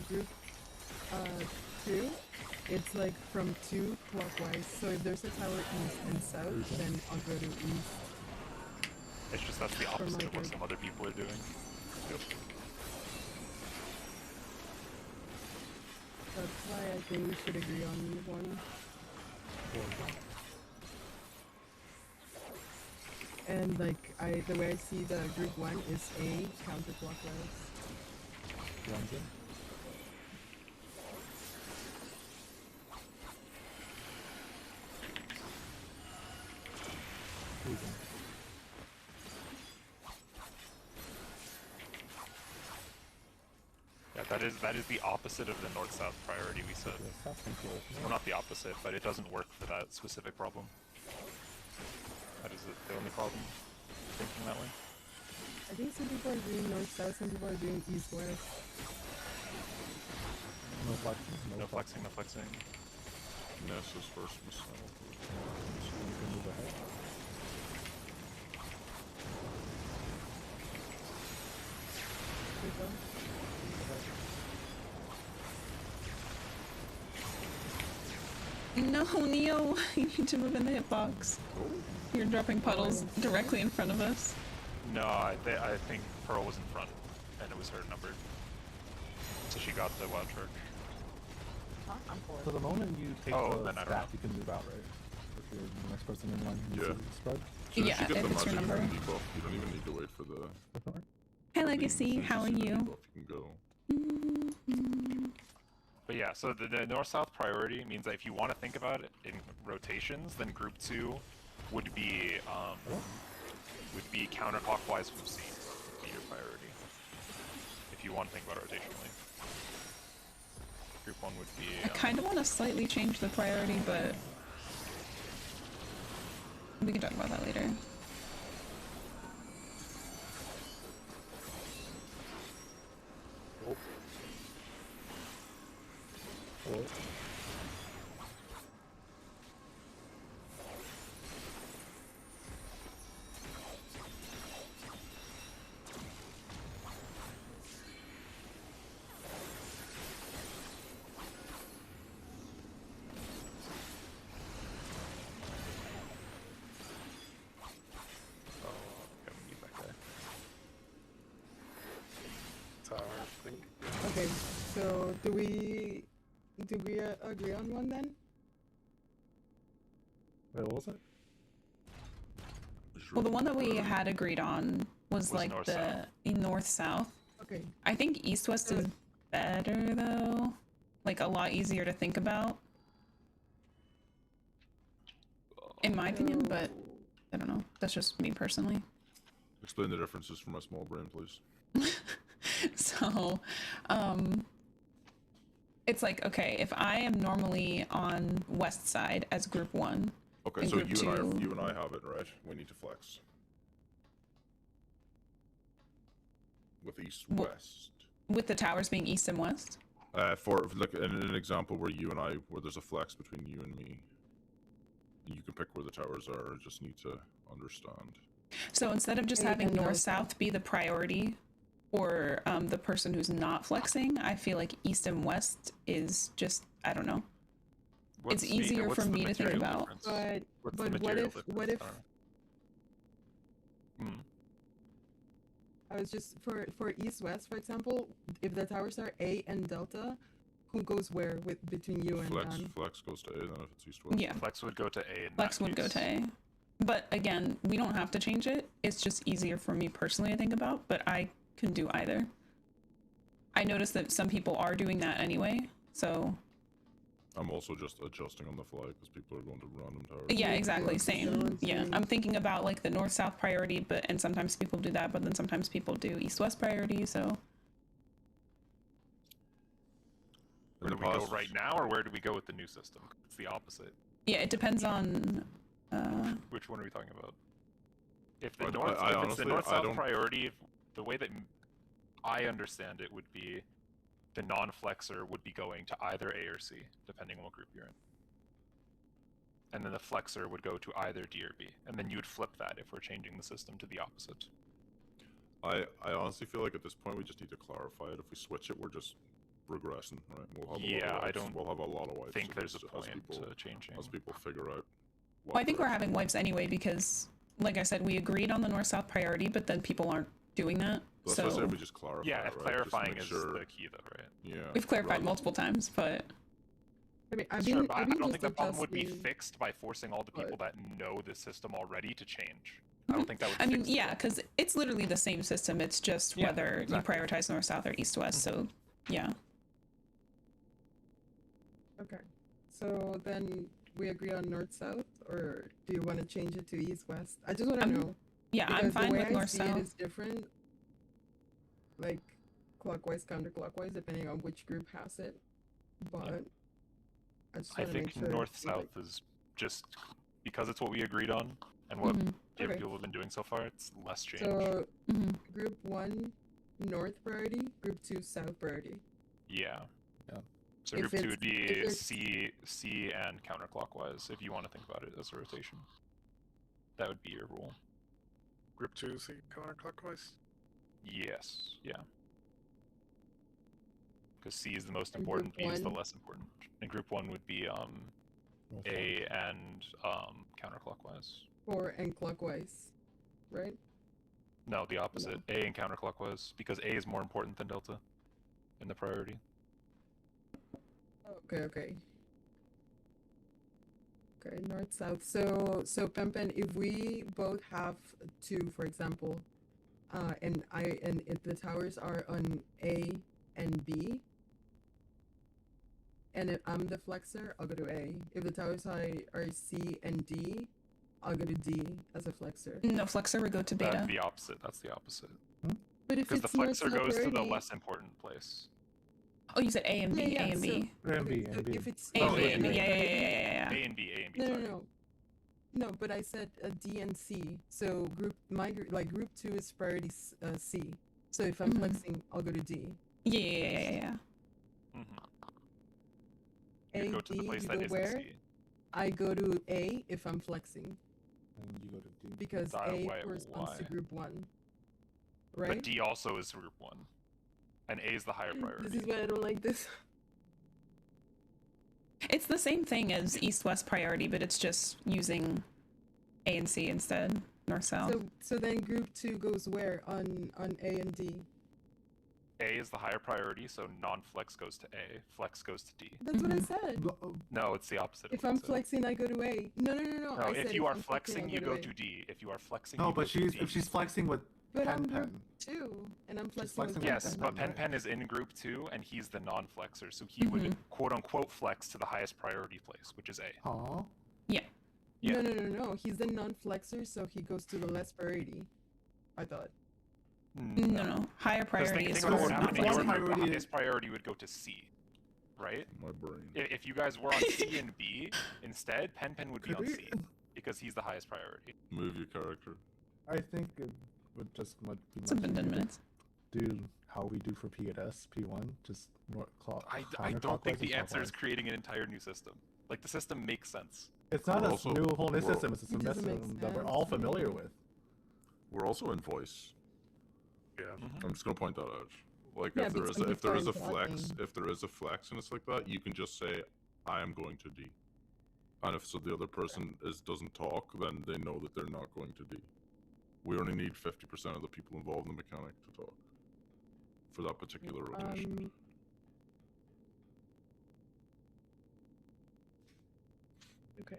group 2, it's like from 2 clockwise. So if there's a tower east and south, then I'll go to east. It's just that's the opposite of what group. some other people are doing. Yep. That's why I think we should agree on one. And like the way I see the group 1 is A counterclockwise. London. Yeah, that is the opposite of the north-south priority we said. Well, not the opposite, but it doesn't work for that specific problem. That is the only problem thinking that way. I think some people are doing north-south, some people are doing east-west. No flexing. No flexing, no flexing. Nessa's first missile. You can move ahead. Good job. No, Neo, you need to move in the hitbox. You're dropping puddles directly in front of us. No, I think Pearl was in front, and it was her numbered. So she got the wild charge. I'm for So it. the moment you take Oh, the then I don't stack, know. you can move out, right? If you're the next person in line, you Yeah. see the spread. As soon as Yeah, you get if the it's your magic number. debuff, you don't even need to wait for the. Hi, the Legacy. beam. As How are soon as see the you? debuff, you can go. But yeah, so the north-south priority means that if you want to think about it in rotations, then group 2 would be counterclockwise from C, would be your priority. If you want to think about it rotationally. Group 1 would be... I kind of want to slightly change the priority, but we can talk about that later. Hello. Oh, okay, I'm gonna use that guy. Tower, I think. Okay, so do we agree on one then? Wait, what was it? Well, the one that we had agreed on was like north-south. the north-south. Okay. I think east-west is better though. Like a lot easier to think about. In my opinion, but I don't know. That's just me personally. Explain the differences for my small brain, please. So, it's like, okay, if I am normally on west side as group 1. Okay, In so group you two- and I have it, right? We need to flex. With east Well- west. With the towers being east and west. For like an example where there's a flex between you and me. You can pick where the towers are. I just need to understand. So instead of just Okay, having and north-south be the priority, or the person who's not flexing, I feel like east and west is just, I don't know. What's It's easier what's for the me to think material about. difference? But What's the but what material if difference? I don't know. I was just for east west, for example, if the towers are A and delta, who goes where between you and Flex Dan? flex goes to A then if it's east west. Yeah, Flex would go to A in flex that would go case. to A. But again, we don't have to change it. It's just easier for me personally to think about, but I can do either. I noticed that some people are doing that anyway, so I'm also just adjusting on the fly because people are going to random towers. yeah, exactly, Yeah, same. everyone's Yeah, doing- I'm thinking about like the north-south priority, and sometimes people do that, but then sometimes people do east-west priority, so Where do we go right now, or where do we go with the new system? It's the opposite. yeah, it depends on Which one are we talking about? If the I- north, I if it's honestly- the I north-south don't- priority, the way that I understand it would be the non-flexor would be going to either A or C, depending on what group you're in. And then the flexor would go to either D or B. And then you would flip that if we're changing the system to the opposite. I honestly feel like at this point we just need to clarify it. If we switch it, we're just regressing, right? We'll have Yeah, a lot of I wipes. don't We'll have a lot of wipes think there's a as point people, to changing. as people figure out. well, I think we're having wipes anyway because, like I said, we agreed on the north-south priority, but then people aren't doing that. That's why I So said we just clarify. Yeah, it, if right? clarifying just is to make sure, the key, though, right? Yeah. we've clarified rather- multiple times, but I mean, I've Sure, been, but I've I been don't just think the problem would be adjusting- fixed by forcing all the people but- that know the system already to change. I don't think that would I mean, fix the yeah, problem. because it's literally the same system. It's just Yeah, whether exactly. you prioritize north-south or east-west. So, yeah. Okay. So then we agree on north-south, or do you want to change it to east-west? I just want to I'm know. Yeah, I'm Because fine the way with I see north-south. it is different, like clockwise, counterclockwise, depending on which group has it. But I just I want to make think sure. north-south is just because it's what we agreed on and what Mhm. different Okay. people have been doing so far. It's less change. So Mhm. group 1, north priority. Group 2, south priority. Yeah. Yeah. So If group 2 it's- would be if it's- C and counterclockwise if you want to think about it as a rotation. That would be your rule. Group 2 C counterclockwise. Yes. Yeah. Because C is the most And important, group B is the one? less important. And group 1 would be North-south. A and counterclockwise. Or and clockwise, right? No, the opposite. A and counterclockwise, because A is more important than delta in the priority. Okay, okay. Okay, north south. So Pempen, if we both have 2, for example, and if the towers are on A and B, and if I'm the flexor, I'll go to A. If the towers are C and D, I'll go to D as a flexor. No, flexor would go to beta. That's the opposite. That's the opposite. But if Because the it's north flexor south goes to the priority- less important place. Oh, you said A and B, Yeah, A and so- B. A and B, okay, A so and B. if it's A Oh, and B, A A and and B. B. Yeah, yeah, yeah, yeah, A yeah. and B, A and B. No, no, sorry. no. No, but I said D and C. So group 2 is priority C. So if I'm Mhm. flexing, I'll go to D. Yeah, yeah, yeah, yeah, yeah. Mhm. A, You go to the D, place you that go isn't where? C. I go to A if I'm flexing And you go to D. because A corresponds to why? group 1. But Right? D also is group 1. And A is the higher This priority. is why I don't like this. It's the same thing as east-west priority, but it's just using A and C instead, north-south. So then group 2 goes where on A and D? A is the higher priority, so non-flex goes to A, flex goes to D. That's what I Mhm. said. No, it's the opposite. of If what I'm it said. flexing, I go to A. No. No, I said if you are I'm flexing, I'll you go A. to D. If you are flexing, No, you go but to she's D. if she's flexing with But I'm Pen group 2, and I'm flexing. flexing with with Yes, Pen but Pen. Pen is in group 2, and he's the non-flexor, so he would quote unquote flex to the highest priority place, which is A. Aw. Yeah. Yeah. No. He's the non-flexor, so he goes to the less priority. I thought. No. Higher Because priority is think about what for happened in One your non-flexor. group. The priority- highest priority would go to C, right? My brain. If you guys were on C and B instead, Pen would be Could on we- C because he's the highest priority. Move your character. I think it would just be It's been 10 easier to minutes. do how we do for P and S, P1, just I don't think the answer is clockwise. creating an entire new system. Like, the system makes sense. It's not We're a also- new whole new we're- system. It's a It doesn't make system that we're sense. all familiar with. We're also in voice. Yeah. I'm just gonna point that out. Like Yeah, if there because is a, if there is a people flex, talking. if there is a flex and it's like that, you can just say, "I am going to D," and if so the other person doesn't talk, then they know that they're not going to D. We only need 50% of the people involved in the mechanic to talk for that particular rotation. Okay.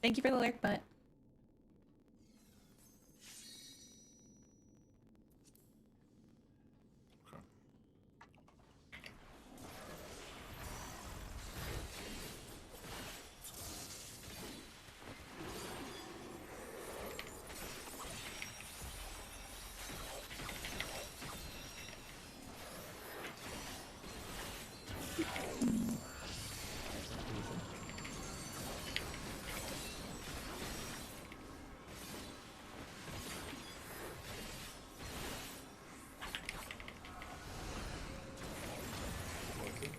Thank you for the lyric, but Okay.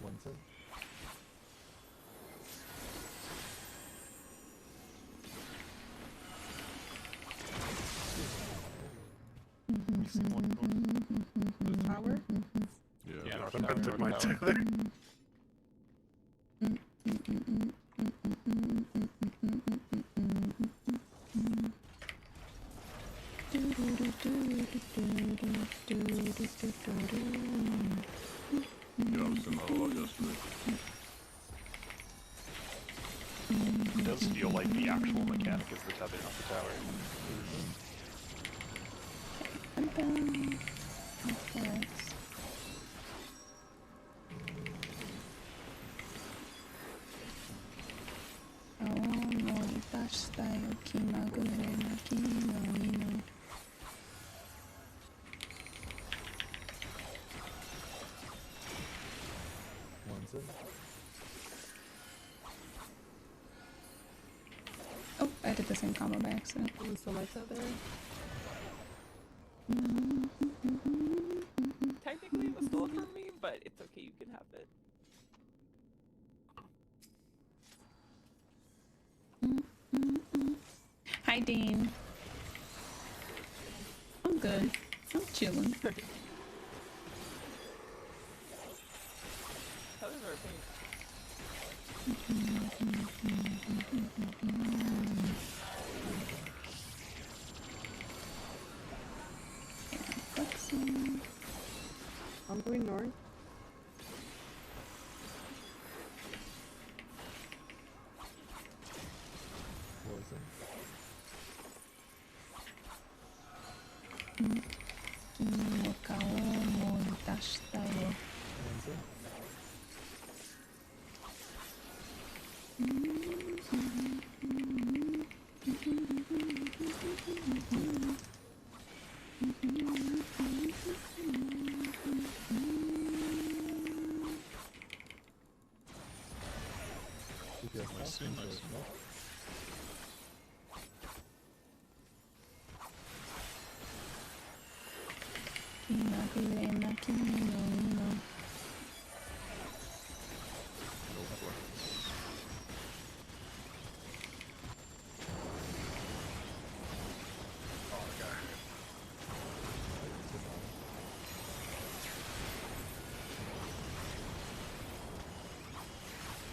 One set. We see one go. Tower? Yeah. Yeah, North I'm Tower, at North my Tower. tether. Yeah, I was doing that a lot yesterday. It does feel like the actual mechanic is the tether, not the tower. One set. oh, I did the same combo by accident. So my tether. Technically, it was stole from me, but it's okay. You can have it. Hi, Dean. I'm good. I'm chilling. Tethers are a pain. Flexing. I'm going north. One set. One set. You guys Nice, have nice. no?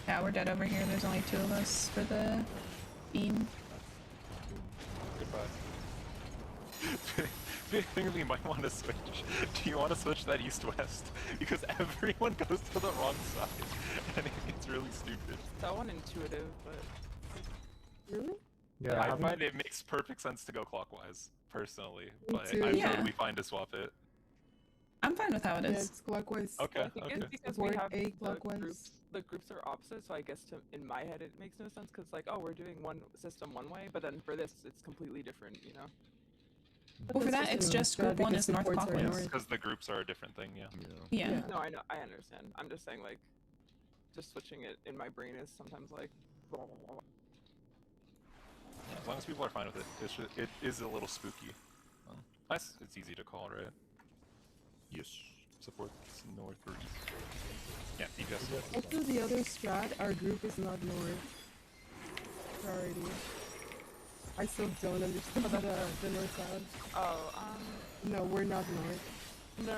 Yeah, we're dead over here. There's only 2 of us for the beam. Goodbye. I think we might want to switch. Do you want to switch that east-west? Because everyone goes to the wrong side, and it's really stupid. That one intuitive, but Really? Yeah, I having- find it makes perfect sense to go clockwise, personally, Me but too. I'm Yeah. totally fine to swap it. I'm fine with how it Yeah, is. it's clockwise. Okay, I think okay. it's because we Support have A the clockwise. groups. The groups are opposite, so I guess in my head it makes no sense because like, oh, we're doing one system one way, but then for this it's completely different, you know? Well, for That's that, it's a just group strat 1 because is north supports are clockwise. north. Because the groups are a different thing, yeah. Yeah. Yeah. Yeah. No, I know, I understand. I'm just saying like, just switching it in my brain is sometimes like, blah, blah, blah, blah. As long as people are fine with it, it is a little spooky. Nice, it's easy to call, right? Yes. Supports north or east. Yeah, DPS. Also, the other strat, our group is not north. Priority. I still don't understand the north side. Oh, No, we're not north. no,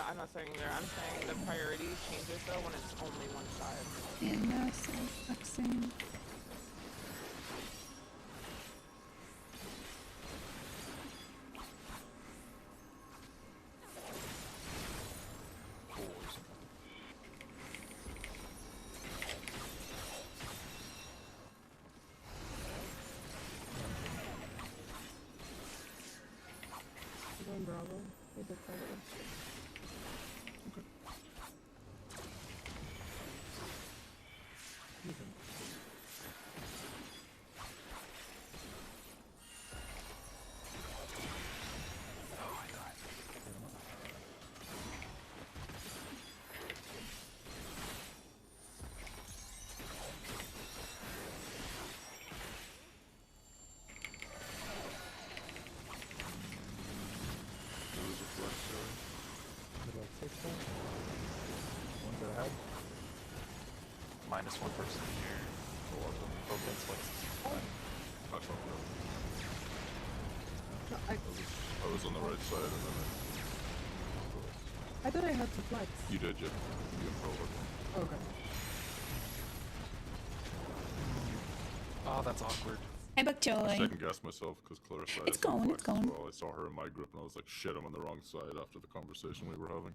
I'm not saying there. I'm saying the priority changes though when it's only one side. And so flexing. tether. There was a flex there. About 6 points. One's ahead. -1 person here. Both inflicts. I fucked up. No, I was on the right side and then I thought I had to flex. you did, yeah. You improved. Okay. Oh, that's awkward. Hey, Buck I Joy. second guessed myself because Clarissa It's had some going, flex it's going. as well. I saw her in my grip and I was like, shit, I'm on the wrong side after the conversation we were having.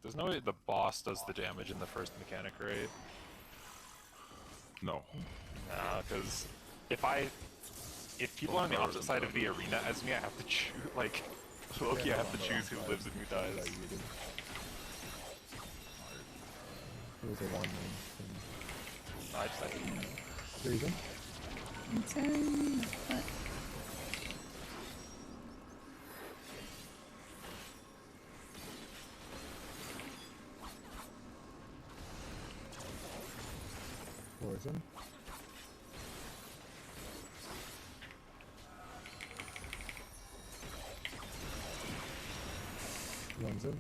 There's no way the boss does the damage in the first mechanic, right? No. Nah, because if people are on the opposite side of the arena as me, I have to choose, like, low-key, I have to choose who lives and who dies. It was a 1 thing. I just have to... Reason? But Poison. One's in.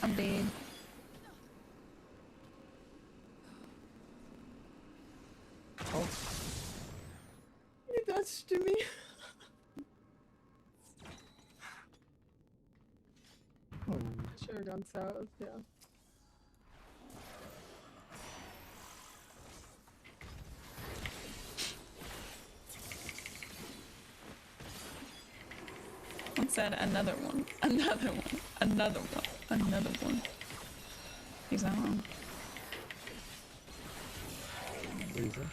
I'm dead. Oh, You touched me. oh. Sure, gone south, yeah. One said another one, another one, another one, another one. He's not wrong. Reason.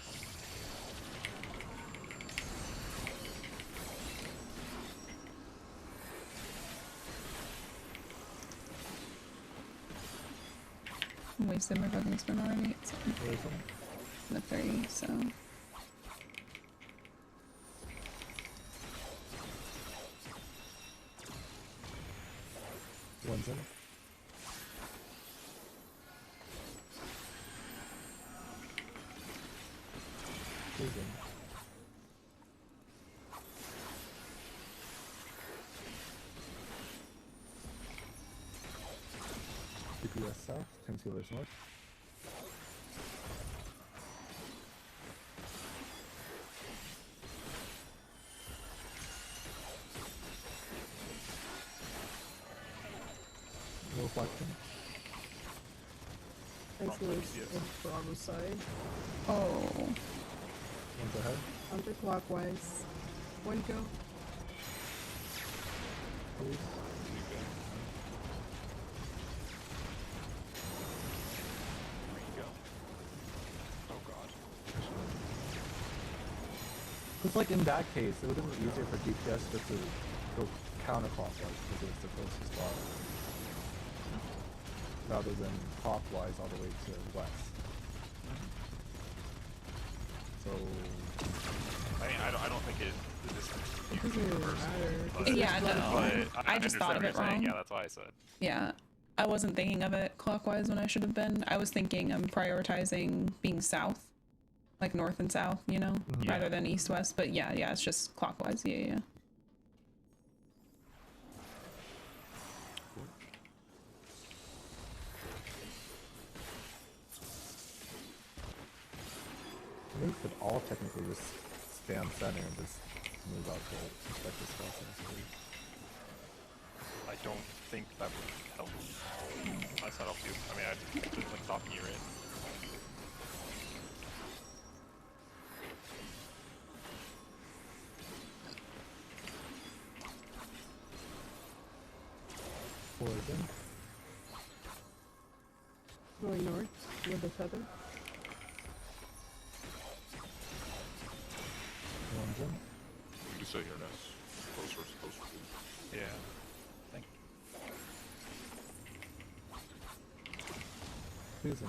I wasted my fucking spin already. It's Reason. the 3, so. One's in. Reason. DPS south, 10 healers north. No reflection. Thanks, Liz. Bravo side. Oh. One's ahead. Counterclockwise. One go. Please. Where you go? Oh god. Because like in that case, it would have been easier for DPS just to go counterclockwise because it's the closest spot, rather than clockwise all the way to west. So I mean, I don't think the distance is It doesn't hugely really reversible, matter. but, It's Yeah, just no. but I just thought of understand what it you're saying. wrong. Yeah, that's why I said. Yeah, I wasn't thinking of it clockwise when I should have been. I was thinking I'm prioritizing being south, like north and south, you know, Yeah. rather than east west. But yeah, it's just clockwise. Yeah. I think we could all technically just stand center and just move out to respective spots. I don't think that would help. That's not help you. I mean, I'd just like stopping you, right? Poison. Going north with the feather. One's in. You can stay here, Ness. Closer. Yeah. Thank you. Reason.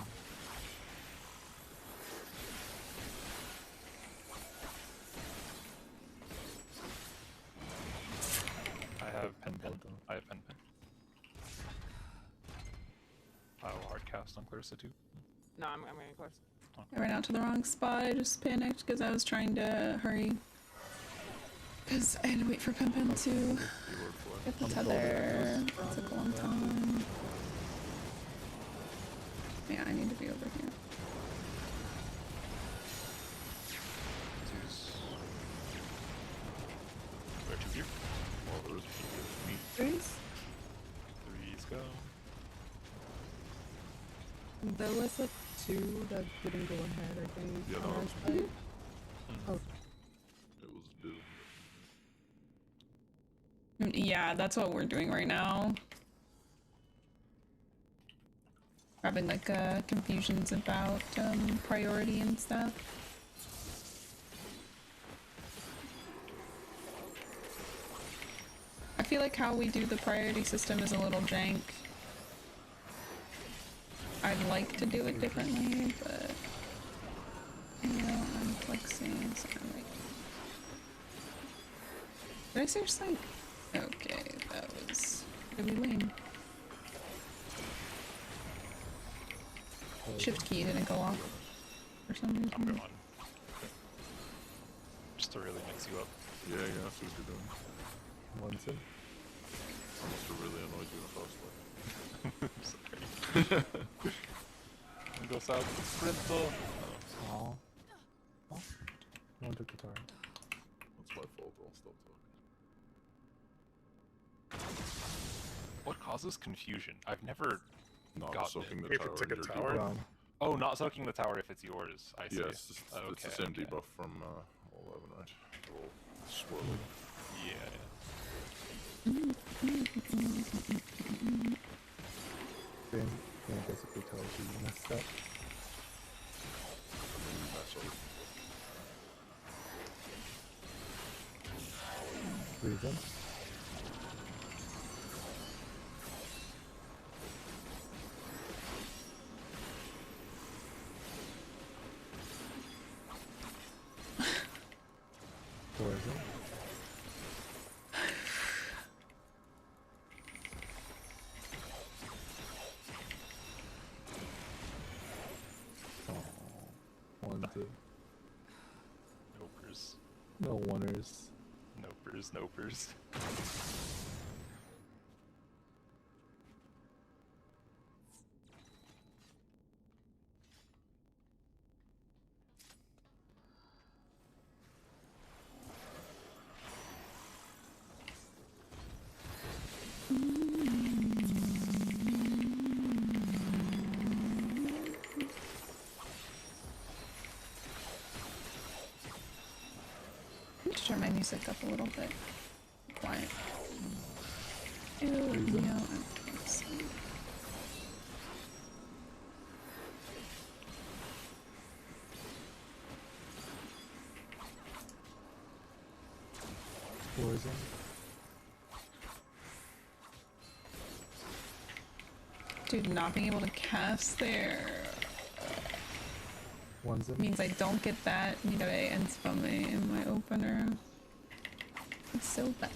I have pen. I have pen. I will hard cast on Clarissa too. No, I'm getting close. I ran out to the wrong spot. I just panicked because I was trying to hurry. Because I had to wait for Pimpin to get the tether. It took a long time. Yeah, I need to be over here. Where to here? Well, there's me. Threes? Threes go. There was a 2 that didn't go ahead, I think. Yeah, on no, our it's side. Oh, It was due. Yeah, that's what we're doing right now. Having like confusions about priority and stuff. I feel like how we do the priority system is a little jank. I'd like to do it differently, but you know, I'm flexing, so I'm like. Did I seriously? Okay, that was really lame. Shift key didn't go off for some I'm reason. going. Just to really mix you up. Yeah, yeah, I see what you're doing. One's in. I must have really annoyed you in the first place. Sorry. Go south. Sprinto. Aw. Oh. No one took the tower. That's my fault, I'll stop talking. What causes confusion? I've never Not gotten soaking it. the If tower. it's like a in your tower? debuff. Oh, not soaking the tower if it's yours. I see. Yes, it's the same okay. debuff from 11, right? A little swirly. Yeah. Game basically tells you you messed up. Mess up. Reason. Poison. Oh, 1, 2. Nopers. No oneers. Nopers. Nopers. Let me turn my music up a little bit. Quiet. Ew, no, let's see. Poison. Dude, not being able to cast there One's in. means I don't get that Nidare and Spame in my opener. It's so bad.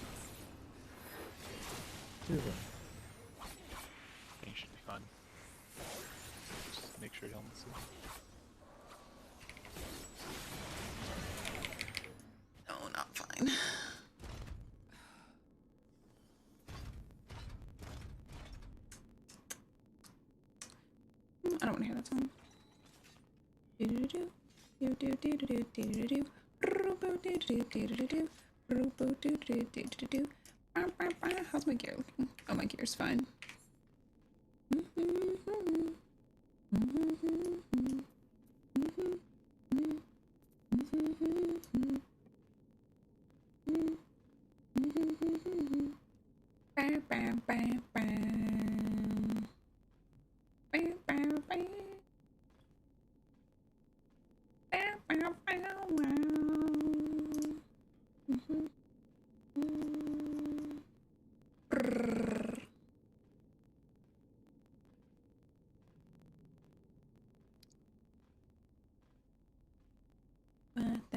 Two's in. I think you should be fine. Just make sure you don't miss it. No, not fine. I don't want to hear that song. How's my gear looking? Oh, my gear's fine.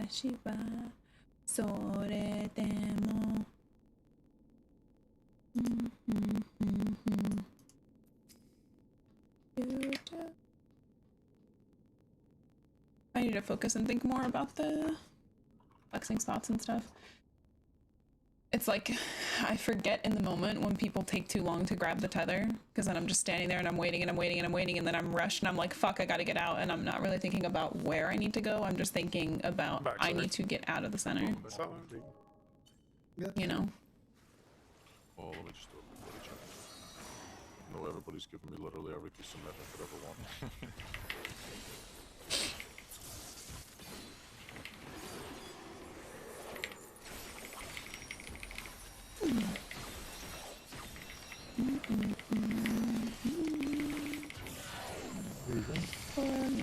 Shiva Sore Demo. I need to focus and think more about the flexing spots and stuff. It's like I forget in the moment when people take too long to grab the tether, because then I'm just standing there and I'm waiting and I'm waiting and I'm waiting, and then I'm rushed and I'm like, fuck, I gotta get out, and I'm not really thinking about where I need to go. I'm just thinking about I need to get out of the center. You know? Oh, let me just do a quick check. No, everybody's giving me literally every piece of net I could ever want.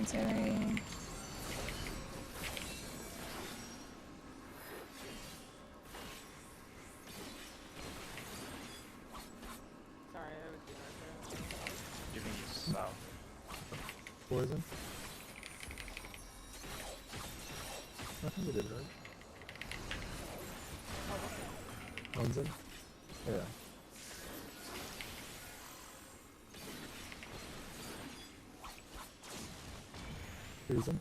Sorry. Sorry, I was doing that. Giving you south. Poison? I think we did, right? One's in? Yeah. Reason?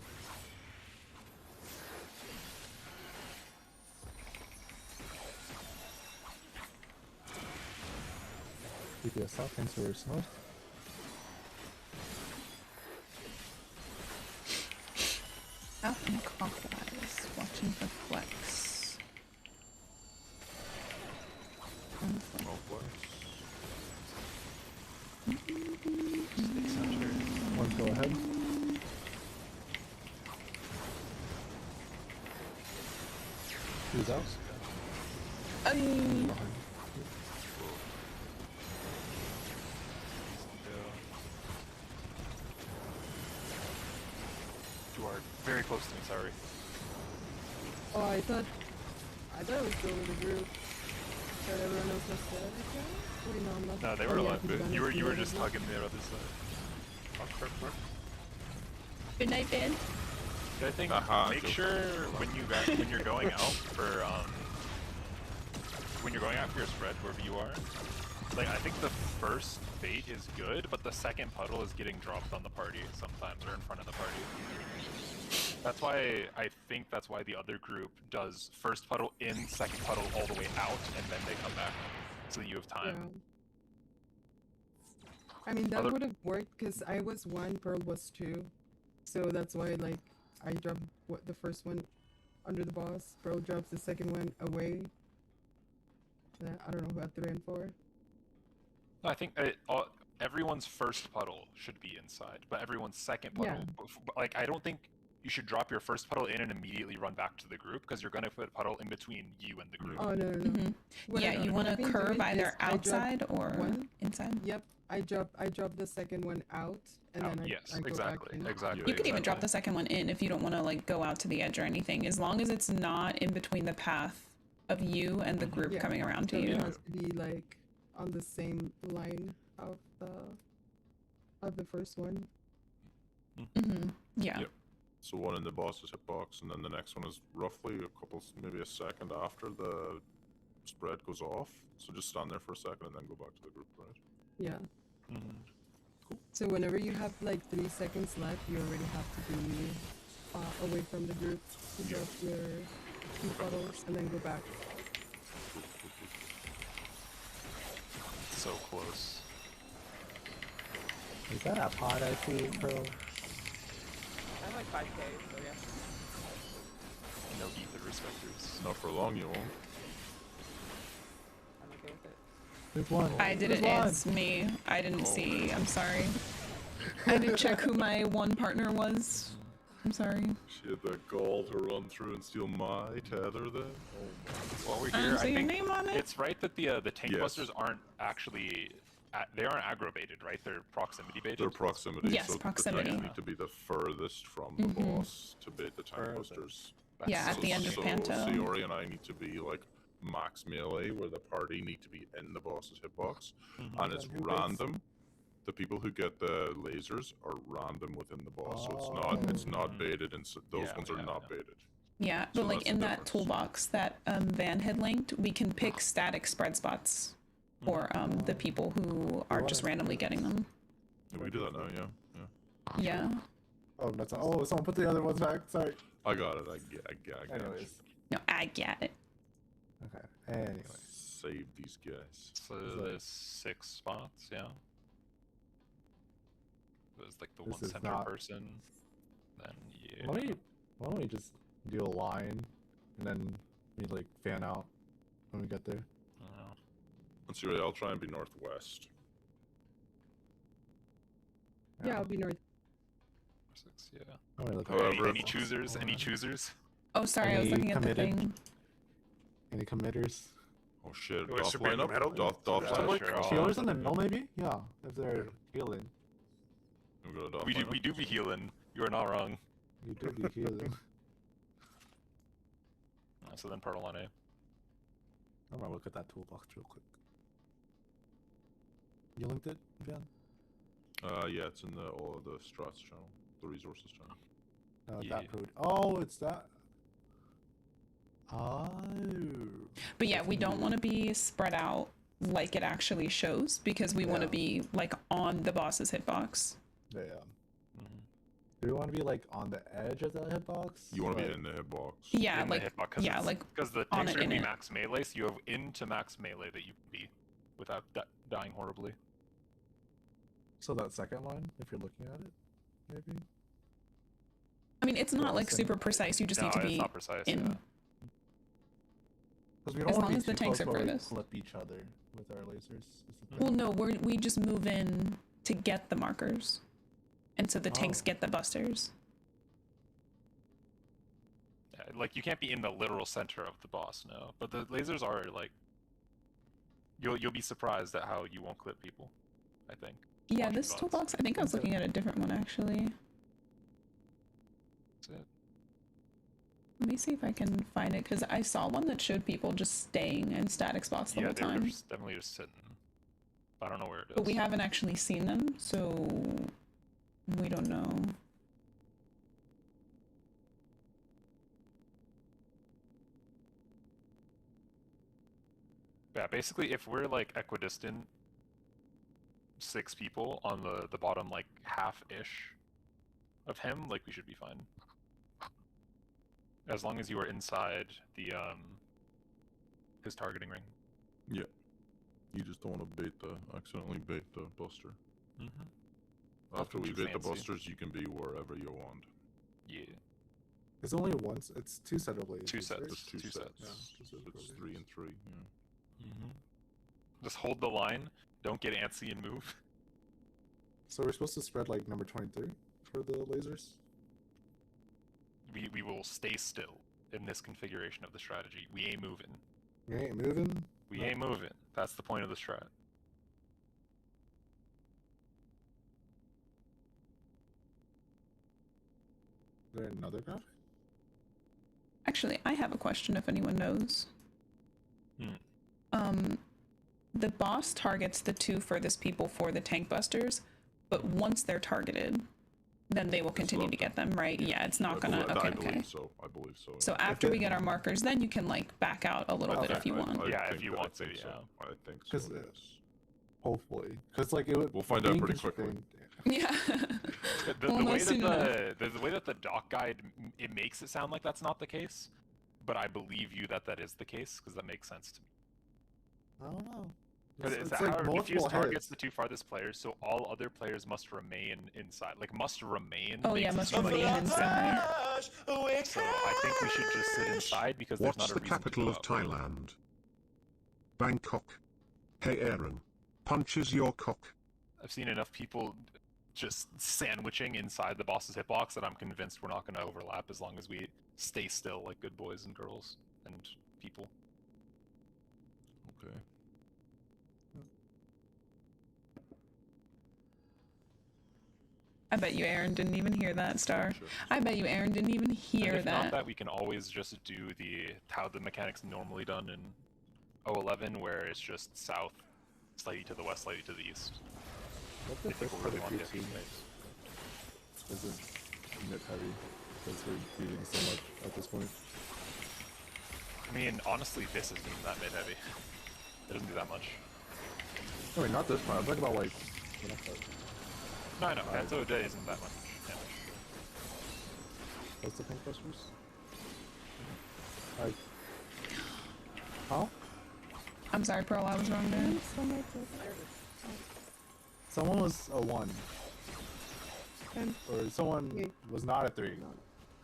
DPS up, thanks for smart. Out and clockwise, watching for flex. And flex. No flex. Stay centered. One, go ahead. Who's out? Behind. You are very close to me, sorry. Oh, I thought it was still in the group. That everyone else was dead. Wait, no, I'm not. No, they Oh, were yeah, alive, 'cause but Gunner's you were still just in the hugging the other side. Oh, crap, crap. Good night, Ben. I think Aha, make joke. sure when you're going out for when you're going out for your spread, wherever you are, like I think the first bait is good, but the second puddle is getting dropped on the party sometimes, or in front of the party. That's why I think that's why the other group does first puddle in, second puddle all the way out, and then they come back, so that you have time. Yeah. I mean, that Other- would have worked because I was 1, Pearl was 2. So that's why, like, I dropped the first one under the boss. Pearl drops the second one away. I don't know who had 3 and 4. I think everyone's first puddle should be inside, but everyone's second puddle, like I don't think you should drop your first puddle in and immediately run back to the group, because you're gonna put puddle in between you and the group. Oh, no. What Yeah, you want I've to been curve doing is either I drop outside or one. inside. Yep, I drop the second one out, and Out, then I yes, go back exactly, in. exactly. You could even drop exactly. the second one in if you don't want to like go out to the edge or anything, as long as it's not in between the path of you and the group Yeah, coming around to So you. it has to be like on the same line of the first one. Yeah. Yep. So one in the boss's hitbox, and then the next one is roughly maybe a second after the spread goes off. So just stand there for a second and then go back to the group, right? Yeah. Mhm. So whenever you have like 3 seconds left, you already have to be away from the group to drop your 2 bottles and then go back. So close. Is that a pod I see, bro? I'm like 5K, so yeah. No ether respecters. Not for long, you won't. I'm okay with it. There's one. I did There's it. one. It's me. I didn't Oh. see. I'm sorry. I didn't check who my one partner was. I'm sorry. She had the gall to run through and steal my tether then. Oh While we're I here, don't I see your think name on it. it's right that the tank Yes. busters aren't actually they aren't aggro baited, right? They're proximity baited. Their proximity. Yes, so proximity. The tanks need to be the furthest from the boss to bait the tank busters. Yeah, at the end of so Panto. Sayori and I need to be like max melee, where the party need to be in the boss's hitbox, and it's Then who baits? random. The people who get the lasers are random within the boss, so Oh. it's not baited, and those Yeah, ones are yeah, not yeah. baited. Yeah, So but like that's the in that difference. toolbox that Van had linked, we can pick static spread spots for the people who are just randomly getting them. Yeah, we can do that now. Yeah. Yeah. Oh, that's oh, someone put the other ones back. Sorry. I got it. I got it. Anyways. No, I get it. Okay. Anyway. Save these guys. So there's 6 spots, yeah. There's like the This one is center not- person. Then yeah. Why don't we just do a line, and then we like fan out when we get there? I don't know. Let's see. I'll try and be northwest. Yeah, I'll be north. 6, yeah. I wanna look However, Any choosers? Any choosers? Oh, sorry, I was Any looking at the committed? thing. Any committers? Oh shit! Wait, Doth Subindo line up. metal? Doth Yeah, line up. sure, I'll- Healers in the middle, maybe? Yeah, if they're healing. We go to doth We line do up. be healing. You are not wrong. You do be healing. So then Portal on A. I'm gonna look at that toolbox real quick. You linked it, Van? Yeah, it's in the all of the strats channel, the resources channel. Yeah. That code. Oh, it's that. Oh. But yeah, we don't want to be spread out like it actually shows because we want to Yeah. be like on the boss's hitbox. Yeah. Mhm. Do we want to be like on the edge of the hitbox? You want to Like- be in the hitbox. Yeah, In like the hitbox, yeah, like because the on tanks it, are gonna in be it. max melee, so you have into max melee that you can be without dying horribly. So that second line, if you're looking at it, maybe. I mean, it's not like same. super precise. You just No, need to it's be not precise. in. Yeah. Because we don't As want long to be as the too tanks close are where we furthest. clip each other with our lasers. is the Well, thing. no, we just move in to get the markers, and so the tanks Oh. get the busters. Yeah, like you can't be in the literal center of the boss, no. But the lasers are like, you'll be surprised at how you won't clip people. I think. Yeah, Watching this bots. toolbox. I think I was looking at a different one actually. That's it. Let me see if I can find it because I saw one that showed people just staying in static spots the Yeah, whole they were time. definitely just sitting. I don't know where it is. But we haven't actually seen them, so we don't know. Yeah, basically, if we're like equidistant, 6 people on the bottom like half-ish of him, like we should be fine. As long as you are inside the his targeting ring. Yeah. You just don't want to accidentally bait the buster. Mm-hmm. After we too bait the fancy. busters, you can be wherever you want. Yeah. It's only once. It's 2 set of lasers. 2 sets. right? There's two Two sets. sets. Yeah, So it's 3 and 3. Yeah. Mm-hmm. Just hold the line. Don't get antsy and move. So we're supposed to spread like number 23 for the lasers. We will stay still in this configuration of the strategy. We ain't moving. We ain't moving. We ain't moving. That's the point of the strat. Is there another graphic? Actually, I have a question if anyone knows. Hmm. The boss targets the 2 furthest people for the tank busters, but once they're targeted, then they will continue to get them, right? Yeah, it's not gonna. I Okay. believe so. I believe so. So yeah. after we get our markers, then you can like back out a little bit Okay. if you want. Yeah, if think you that- want to, I think so. yeah. I think so. 'Cause, Yes. Hopefully, because like it would. We'll find out being pretty quickly. constrained- Yeah. The Well, no way that sooner. the way that the doc guide it makes it sound like that's not the case, but I believe you that that is the case because that makes sense to me. I don't know. Because It's it's like how multiple Refuse targets hits. the 2 farthest players, so all other players must remain inside. Like must remain. Oh, yeah, makes it must seem like remain it's inside. So I think we should just sit inside because there's What's not a the reason to capital go of out. Thailand? Bangkok. Hey Aaron. Punches your cock. I've seen enough people just sandwiching inside the boss's hitbox that I'm convinced we're not going to overlap as long as we stay still like good boys and girls and people. Okay. I bet you Aaron didn't even hear that, Star. Sure. I bet you Aaron didn't even hear And if that. not that, we can always just do how the mechanics normally done in 011, where it's just south, slightly to the west, slightly to the east. What's the If first people part really of want your to team? hit Is it mid heavy? Because we're using so much at this point. I mean, honestly, this isn't even that mid-heavy. It doesn't do that much. I mean, not this part. I'm talking about like the next part. No, I know. Panto Day isn't that much damage. What's the pink busters? Like, huh? I'm sorry, Pearl, I was wrong there. Someone was a 1. Or someone was not a 3.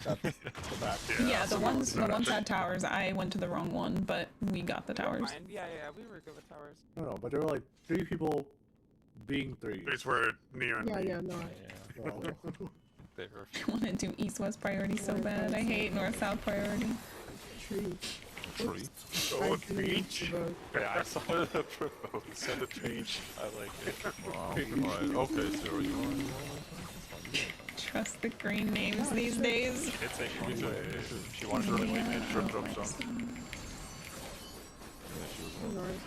That's the back. Yeah, the ones had towers. I went to the wrong one, but we got the towers. Fine. Yeah, we were good with towers. No, but there were like 3 people being 3s. These were near and me. No. Well, They were I want to do east-west priority so bad. I hate north-south priority. Tree. Tree. Oh, a beach. Yeah, I saw the propose of the peach. I like it. Wow. Right. Okay, Sarah, you want Trust the green names these days. It's a she wanted to really Yeah. wait Tripped up some. Yeah, she was North.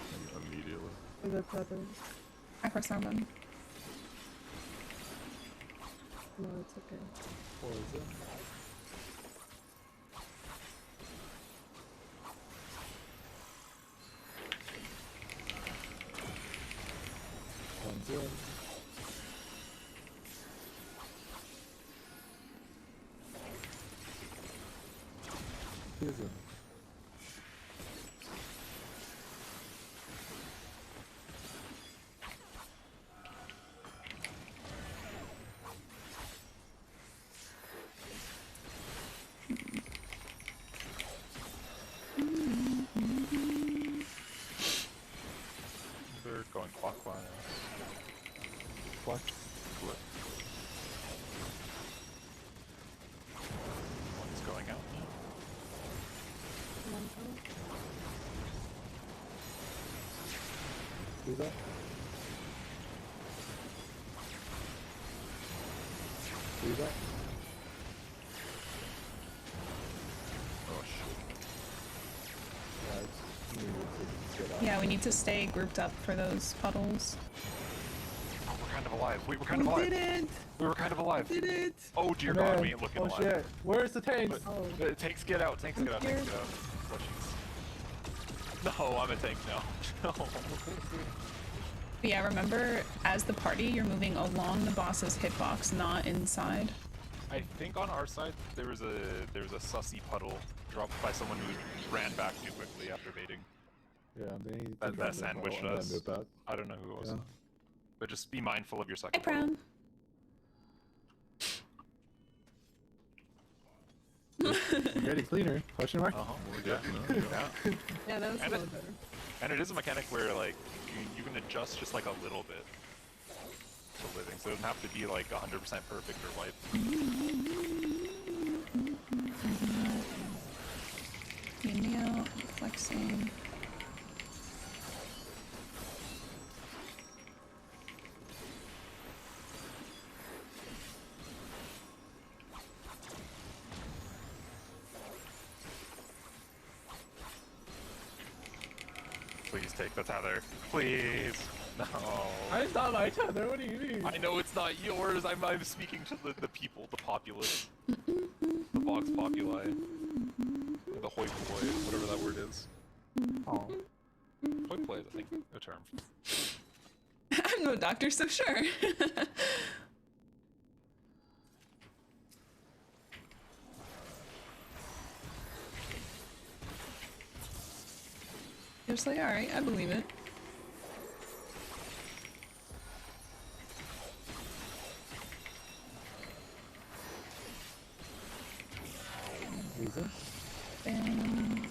immediately. With the tether. I press our button. No, it's okay. poison. One's in. He's in. They're going clockwise. What? Flip. One's going out now. Do that? Do that? Oh shit. Yeah, it's needed to get out. Yeah, we need to stay grouped up for those puddles. Oh, we're kind of alive. We were kind of alive. Didn't! We were kind of alive. Did it! Oh dear Oh, god, man. we ain't looking Oh alive. shit! Where's the tanks? Oh. Tanks get out, tanks get out, tanks get out. Oh jeez. No, I'm a tank now. No. But yeah, remember, as the party, you're moving along the boss's hitbox, not inside. I think on our side there was a sussy puddle dropped by someone who ran back too quickly after baiting. Yeah, they need to That drop the sandwiched bottle and us. then move back. I don't know who it was. Yeah. But just be mindful of your Hi, second puddle. Brown. Getting cleaner? Question mark? Uh-huh. Yeah. Yeah. Yeah, that was a And lot it- better. And it is a mechanic where like you can adjust just like a little bit to living, so it doesn't have to be like 100% perfect or life. Getting out, flexing. Please take the tether. Please. No. It's not my tether, what do you mean? I know it's not yours. I'm speaking to the people, the populace. The Vox Populi. Or the hoi polloi, whatever that word is. Oh. Hoi polloi is, I think, a term. I'm no doctor, so sure. Just like, alright, I believe it. Lisa? Bam.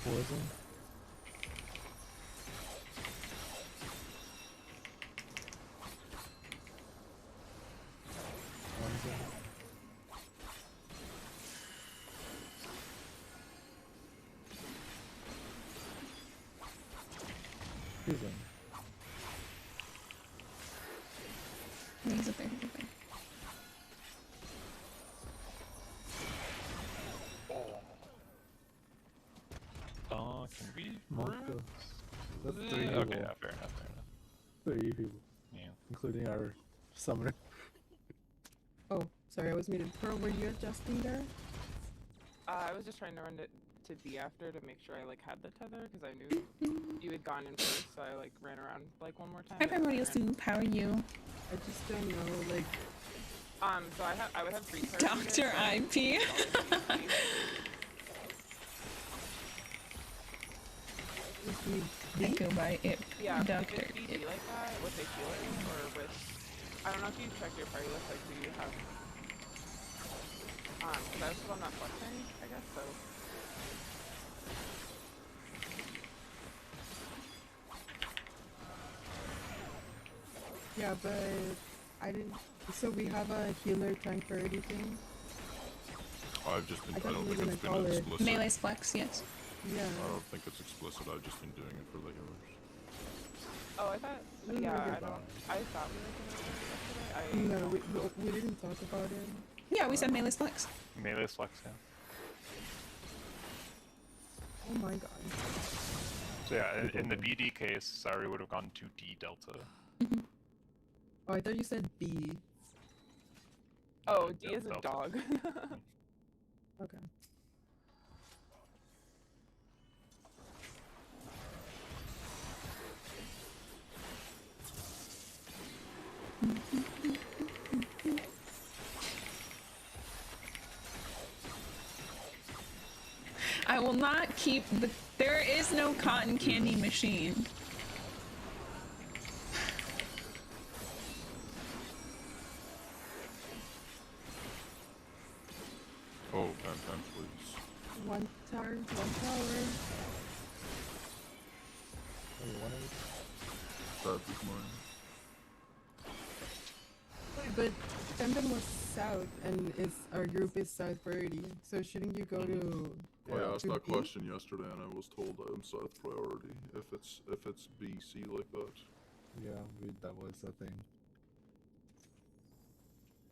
Poison? One's in. He's in. He's up there, he's up there. Multiple. That's 3 Okay, people. yeah, fair enough, fair enough. 3 people, Yeah. including our summoner. Oh, sorry, I was muted. Pearl, were you adjusting there? I was just trying to run it to B after to make sure I like had the tether because I knew you had gone in first, so I like ran around like one more time. Hi, and then I Primordial ran. Soup. How are you? I just don't know, like... So I would have 3 cards. Dr. IP. I go by it. Yeah, Doctor. if it's BD like that, with a healer, or with... I don't know if you checked your party list, like, do you have... because I was still on that flexing, I guess, so... Yeah, but I didn't... So we have a healer tank priority thing? I've just been. I I thought don't you were think it's gonna been call it explicit. Melee's flex, yes. Yeah. I don't think it's explicit. I've just been doing it for the healers. Oh, I thought... Mm, Yeah, okay. I thought we were gonna do it yesterday. No, we didn't talk about it. Yeah, we said Melee's flex. Melee's flex, yeah. Oh my god. So yeah, in the BD case, Sari would have gone to D Delta. Oh, I thought you said B. Oh, D is a Delta. dog. Okay. I will not keep the. There is no cotton candy machine. Oh, and please. One tower, one tower. That is mine. Wait, but Camden was south, and our group is south priority. So shouldn't you go to? I asked to that B? question yesterday, and I was told I'm South priority. If it's BC like that. Yeah, that was a thing.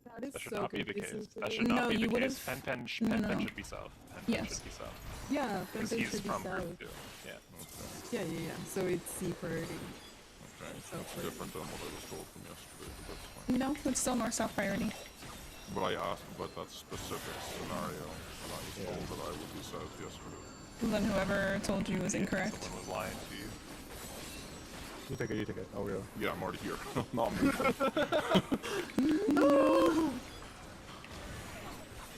That is That should so not be the confusing case. to That me. should not No, be you the would've- case. Pen no. should be south. Pen Yes. should be south. Yeah, Because Camden he's should be from south. group 2. Yeah. Okay. Yeah. So it's C priority. Okay. South It's priority. different than what I was told from yesterday, but that's fine. No, it's still north-south priority. But I asked about that specific scenario, and I was told that I would be south yesterday. Then whoever told you was incorrect. Someone was lying to you. You take it. Oh, real. Yeah, I'm already here. Not me. No!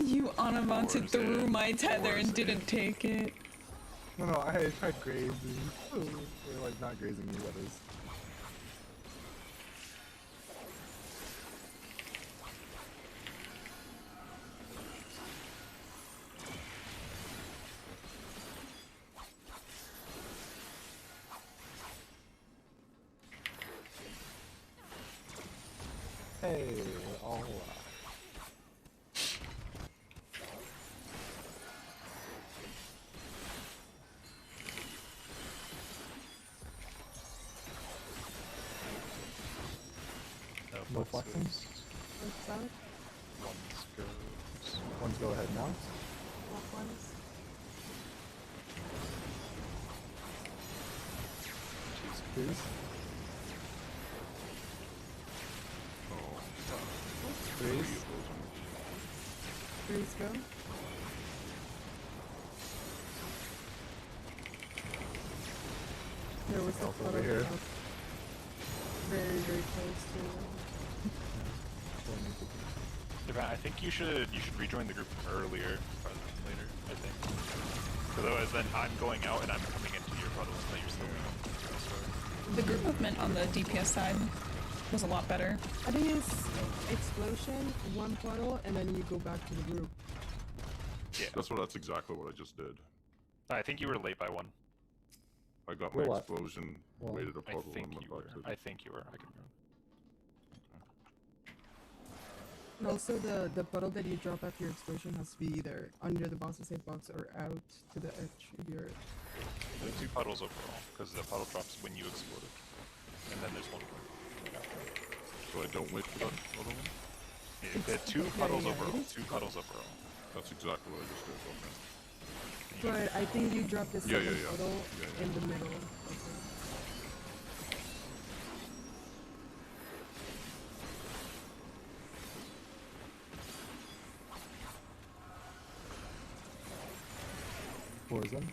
You unwanted Wars through in. my tether and Wars in. didn't take it. No, I tried grazing. Or like not grazing you, that is. Hey, all alive. No flexing? What's south? One's goes. One's go ahead now. Left ones. Please. Please. Please go. There was a Elf over puddle here. out very, very close to Devin, I think you should rejoin the group earlier rather than later. I think. Because otherwise, then I'm going out and I'm coming into your puddles that you're still in. The group movement on the DPS side was a lot better. I think it's explosion, one puddle, and then you go back to the group. Yeah. That's exactly what I just did. I think you were late by one. I got my We're left. explosion, Well, waited a I puddle, think and you went were. back to I think you were. I can remember. And also the puddle that you drop after your explosion has to be either under the boss's hitbox or out to the edge if you're... There's 2 puddles overall, because the puddle drops when you exploded. And then there's one more. So I don't wait for that other one? Yeah, there are 2 puddles overall. 2 puddles overall. That's exactly what I just did. Okay. But I think you dropped the Yeah, second yeah. puddle Yeah, in the middle. Okay. Poison.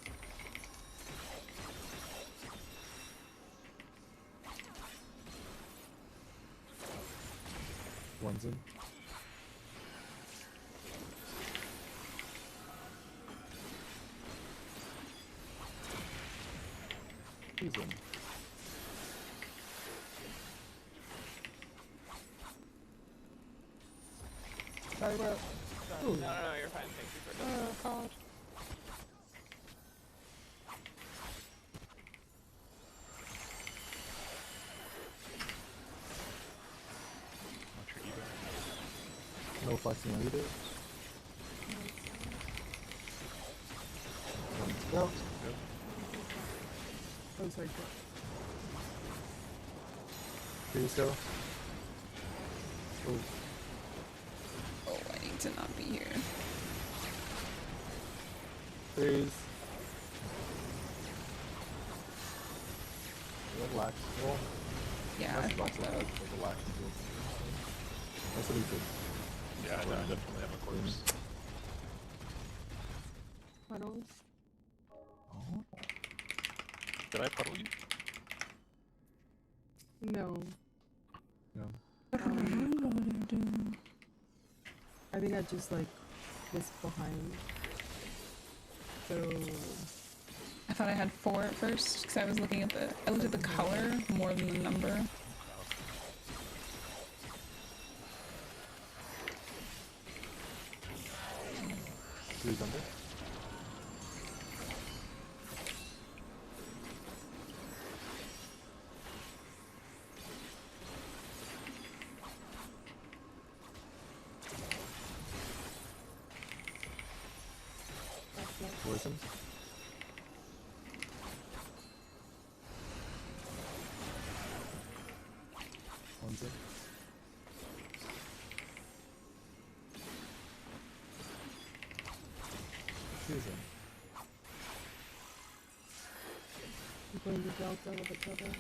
One's in. He's in. Sorry, bro. No, you're fine. Thank you for the college. What's your ego? No flexing either. No. Oh, sorry. Please go. Oh, Oh, I need to not be here. please. Relax. Well, Yeah, I that's thought lots of so. relax. That's what he did. Yeah, I definitely have a corpse. Puddles. Oh. Did I puddle you? No. No. I think I just like was behind. So I thought I had 4 at first because I was looking at I looked at the color more than the number. Who's under? Poison. One's in. He's in. I'm going to delta with each other.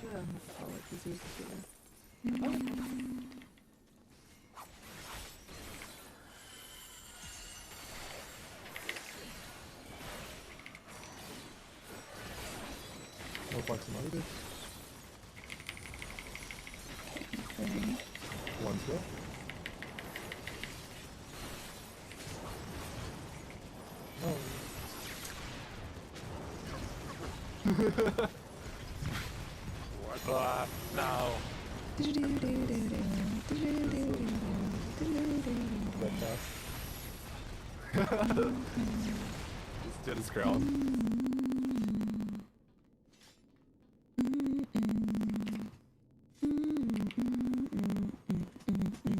Yeah, I have to call it because he's here. No flexing either. Okay. One's go. What the? No. Red fast. Just did his crown.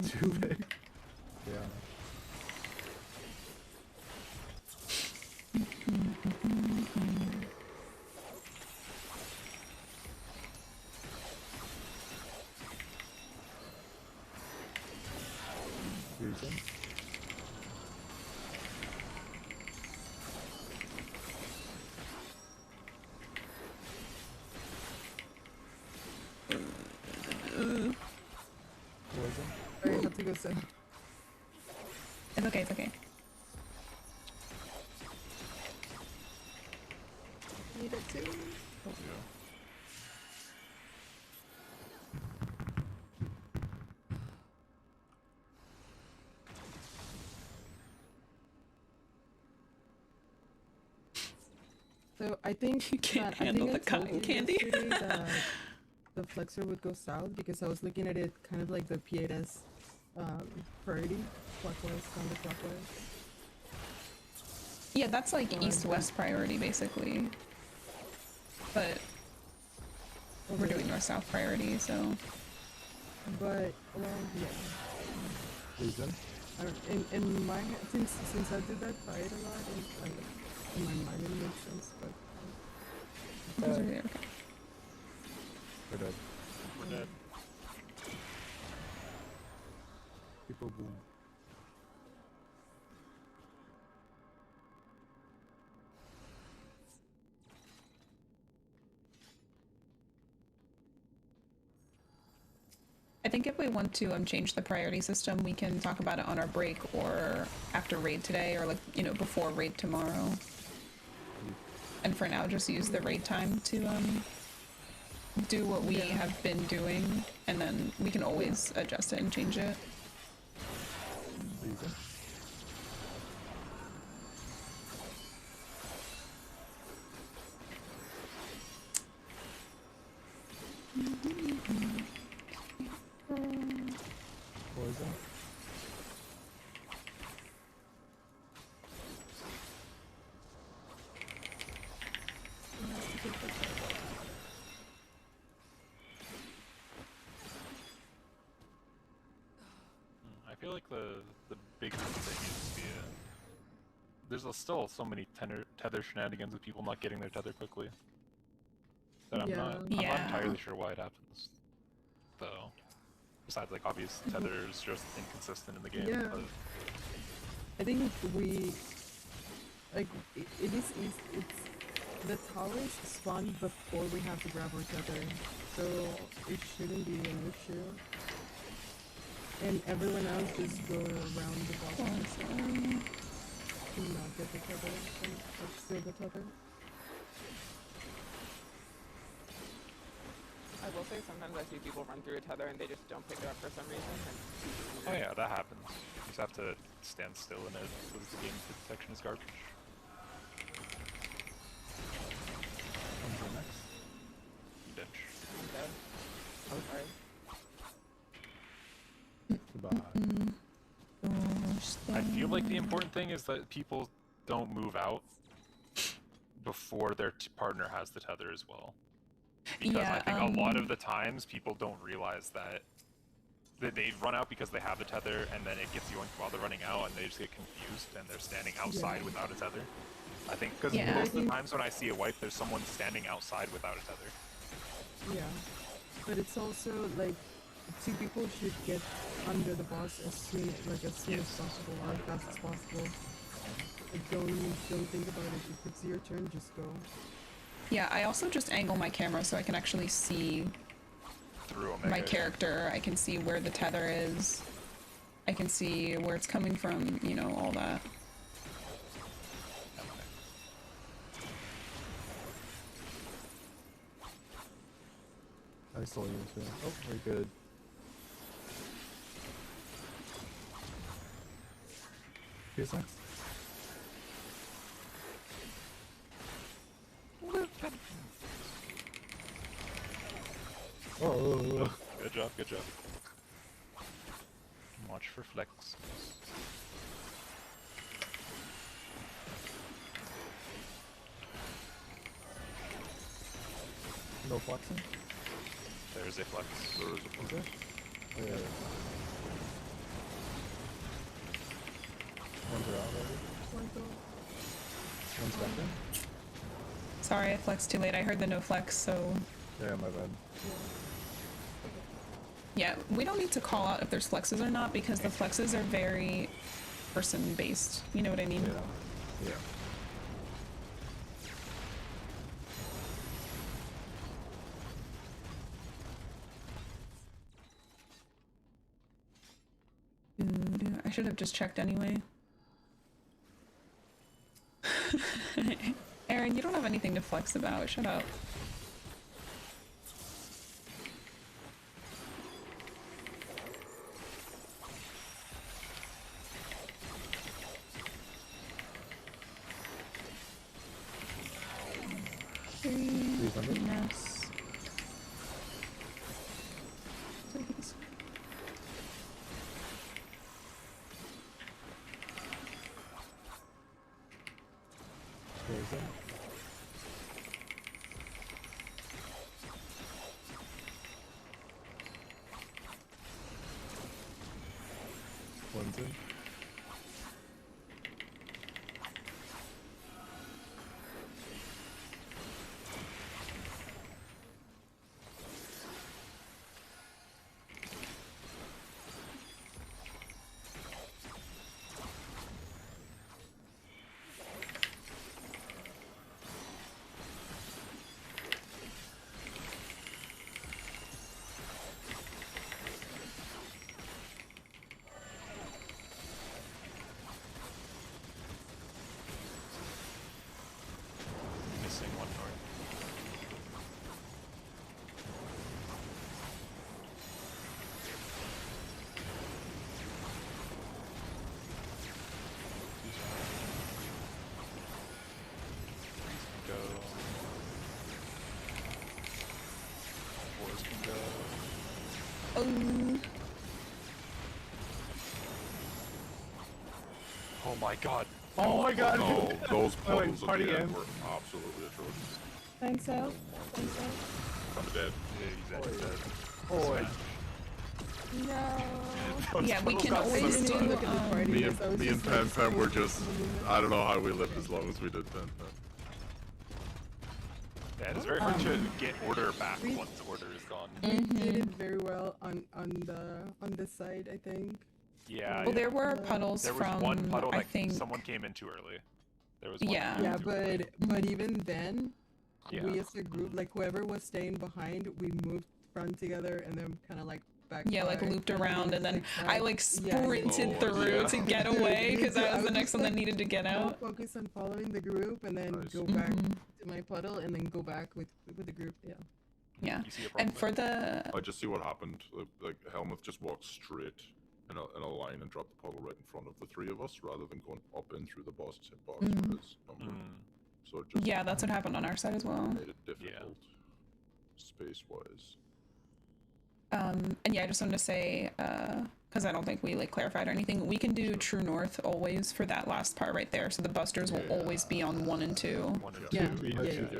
Too big. Yeah. Fusion. Poison. Sorry, I have to go sit. It's okay, it's okay. Need it too. So I think You can't that, I handle think the I told cotton you candy. yesterday that the flexor would go south because I was looking at it kind of like the P8S priority, clockwise, counterclockwise. Yeah, that's like east-west priority, basically. But we're doing north-south priority, so... But well, yeah. Reason. I don't, in my head, since I did that fight a lot, and like in my mind it makes sense. But Those are there, okay. We're dead. We're dead. People boom. think if we want to change the priority system, we can talk about it on our break or after raid today, or like, you know, before raid tomorrow. And for now, just use the raid time to do what we have been doing, and then we can always adjust it and change it. Easy. Poison. I feel like the big thing needs to be there's still so many tether shenanigans with people not getting their tether quickly that I'm not entirely sure why it happens, though. Besides, like, obvious tether is just inconsistent in the game. Yeah. But I think we like it is it's the towers spawn before we have to grab our tether, so it shouldn't be an issue. And everyone else just go around the box to not get the tether and steal the tether. I will say sometimes I see people run through a tether and they just don't pick it up for some reason. oh yeah, that happens. You just have to stand still in it because the game detection is garbage. Ditch. I'm dead. I'm sorry. Goodbye. I feel like the important thing is that people don't move out before their partner has the tether as well. Because I think a lot of the times people don't realize that they run out because they have the tether, and then it gets yoinked while they're running out, and they just get confused and they're standing outside without a tether. I think because most of the times when I see a wipe, there's someone standing outside without a tether. Yeah, but it's also like two people should get under the boss as soon as possible, or as fast as possible. Like, don't think about it. If it's your turn, just go. Yeah, I also just angle my camera so I can actually see Through Omega. my character. I can see where the tether is. I can see where it's coming from, you know, all that. I saw you too. Oh, very good. Who's next? Oh. Good job, good job. Watch for flex. No flexing? There's a flex. There is a flex. Okay. Yeah. One's are out already. One's back in. Sorry, I flexed too late. I heard the no flex, so... Yeah, my bad. Yeah, we don't need to call out if there's flexes or not, because the flexes are very person-based. You know what I mean? Yeah. Yeah. I should have just checked anyway. Aaron, you don't have anything to flex about. Shut up. Yes. Please. Poison. One's in. Oh my god. Oh my god! No, those Oh, wait, puddles at party the end end. were absolutely atrocious. Thanks, Al. Thanks, I'm dead. Yeah, he's dead. Boy. No. Yeah, we can got always so do. excited. Look at the party. Me yes, I was and just, Pen like, Pen were so- just, I don't know how we lived as long as we did, Pen Pen. Yeah, it is very hard to get order back once order is gone. We did it very well on this side, I think. Yeah. Well, there were puddles There was from. one puddle I that think. someone came in too early. There was one. Yeah. that came Yeah, too early. but even then, Yeah. we as a group, like whoever was staying behind, we moved front together and then kind of like back. Yeah, like far, looped and around, and then zigzag. I like Yeah, yeah, sprinted Oh, through yeah. to get away because Me too. I was the was next just, one that like, needed to get more out. focus on following the group and then Nice. go back Mhm. to my puddle and then go back with the group. Yeah. Yeah, You see a problem and for the I just see what happened. Like Helmuth just walked straight in a line and dropped the puddle right in front of the three of us, rather than going up in through the boss hitbox for his number. So it just yeah, that's what happened on our side as well. made it difficult, space-wise. And yeah, I just wanted to say, because I don't think we like clarified or anything, we can do true north always for that last part right there. So the busters will always be on 1 and 2, 1 and 2. Yeah. Three, Yeah, two, yeah,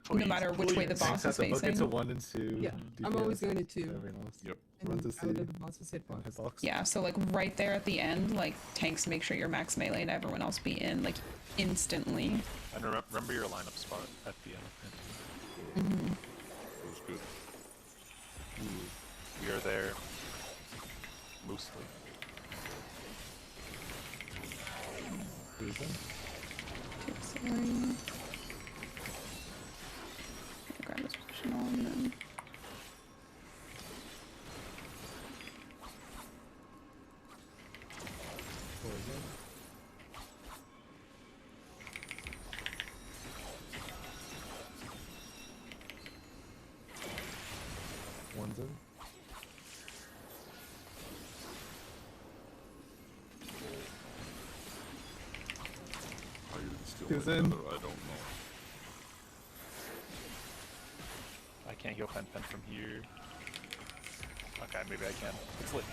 three. no matter which way the boss Set is the bucket facing. to 1 and 2. Yeah, I'm always going to 2. Everything else. Yep. And Run to out C. of the boss's One hitbox. hitbox. Yeah, so like right there at the end, like tanks make sure your max melee and everyone else be in like instantly. And remember your lineup spot at the end. It was good. We are there. Mostly. Cruising. Sorry. Grab this position on then. Poison. One's in. How you didn't steal Who's my in? feather, I don't know. I can't heal Pen Pen from here. Okay, maybe I can. It's lit.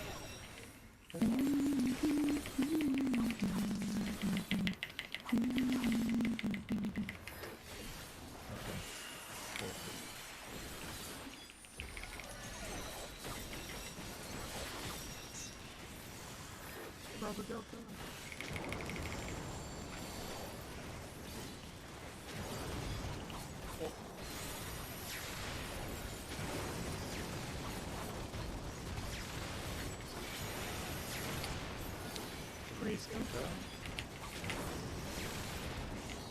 Freeze Campo.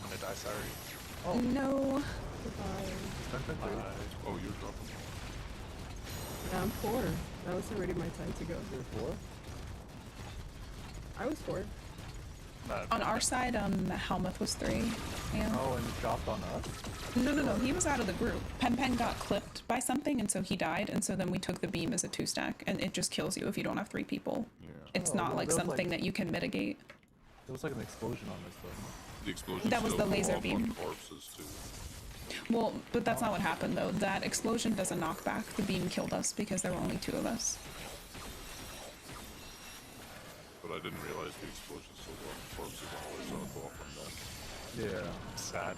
I'm gonna die, sorry. No. Goodbye. Oh, you're dropping. Yeah, I'm 4. That was already my time to go. You're 4? I was 4. On our side, Helmuth was 3. Yeah. Oh, and you dropped on us? No, he was out of the group. Pen Pen got clipped by something, and so he died, and so then we took the beam as a 2-stack, and it just kills you if you don't have 3 people. Yeah. It's Oh, not well, like there was, something like- that you can mitigate. There was like an explosion on this though. The explosion That was still the go laser off on beam. corpses too. Well, but that's not what happened, though. That explosion doesn't knock back. The beam killed us because there were only 2 of us. But I didn't realize the explosion still go off on corpses. I always saw it go off on them. Yeah. Sag.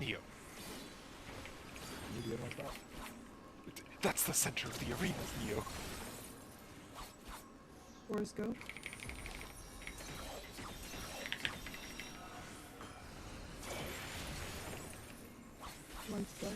Neo. Maybe I like that. That's the center of the arena, Neo. 4s go. One's stuck.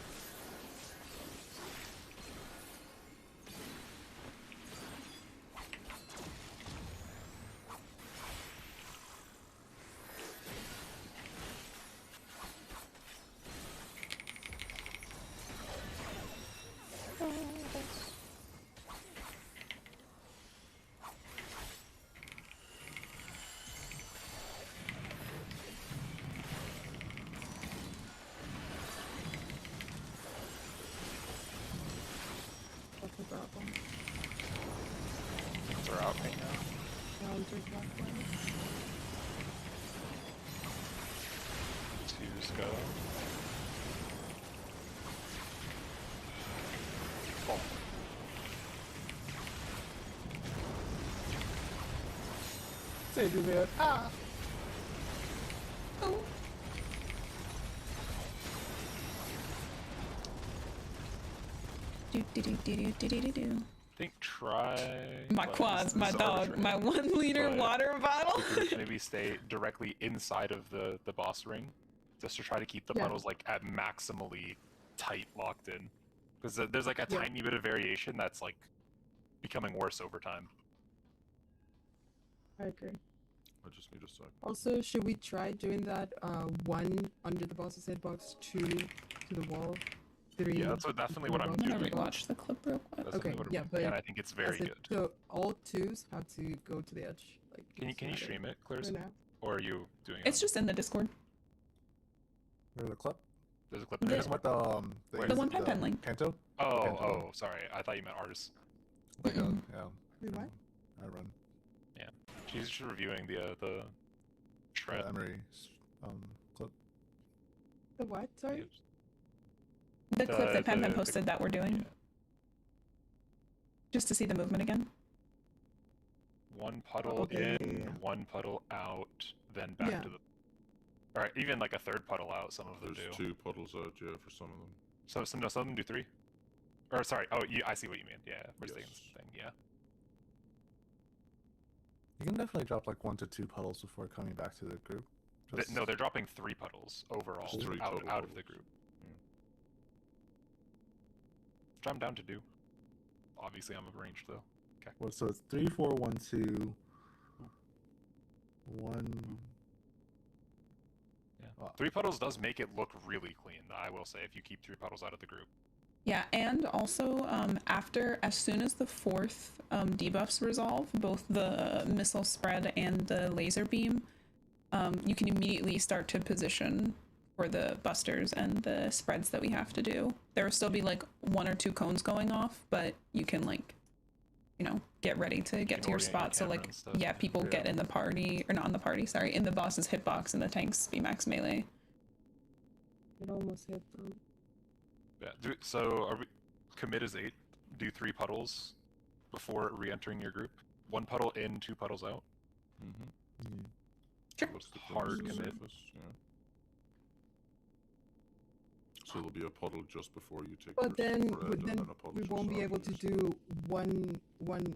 That's a problem. They're out right now. Rounds are black ones. 2s go. Save me, man. Ah! Oh. Do do do do do do do do. I think try My but quads, this my is dog, arbitrary. my 1 liter But water bottle. we could maybe stay directly inside of the boss ring, just to try to keep the Yeah. puddles like at maximally tight locked in, because there's like a Yeah. tiny bit of variation that's like becoming worse over time. I agree. I just need a sec. Also, should we try doing that? 1 under the boss's hitbox, 2 to the wall, 3. Yeah, that's definitely what I'm above. I'm gonna doing. rewatch the clip real quick. That's Okay, definitely what I'm yeah, doing. but And I think it's very That's it. good. So all 2s have to go to the edge. Like. Can you it's not stream it, for Clarissa? now. Or are you doing it? It's just in the Discord. There's a clip. There's a clip The- there. There's what the Wait, The one pen link. Kanto? Oh, Kanto. oh, sorry. I thought you meant artists. Like Mm-mm. yeah. Wait, what? I run. She's just reviewing the shred. Emery clip. The what? Sorry. The clip that Pen the- posted that we're doing. Yeah. Just to see the movement again. One puddle Okay, in, yeah. one puddle out, then back Yeah. to the. Alright, even like a third puddle out, some of them There's do. 2 puddles out, yeah, for some of them. So some of them do 3. Or sorry, oh, I see what you mean. Yeah, we're saying Yes. the same thing. Yeah. You can definitely drop like 1 to 2 puddles before coming back to the group. Just- No, they're dropping 3 puddles overall Just 3 out total of the puddles. group. Which I'm down to do. Obviously, I'm arranged though. Okay. Well, so it's 3, 4, 1, 2, 1. Yeah. 3 puddles does make it look really clean, I will say, if you keep 3 puddles out of the group. Yeah, and also as soon as the 4th debuffs resolve, both the missile spread and the laser beam, you can immediately start to position for the busters and the spreads that we have to do. There will still be like 1 or 2 cones going off, but you can like, get ready to get can to your orient your spot. So camera like, and stuff. yeah, people Yeah. get in the party, or not in the party, sorry, in the boss's hitbox and the tanks be max melee. It almost hit them. Yeah. So are we commit is 8? Do 3 puddles before re-entering your group. 1 puddle in, 2 puddles out. Mm-hmm. Sure. What's the Hard closest commit. surface? Yeah. So there'll be a puddle just before you take But your then, spread, and then then a puddle we just won't be able to after. do one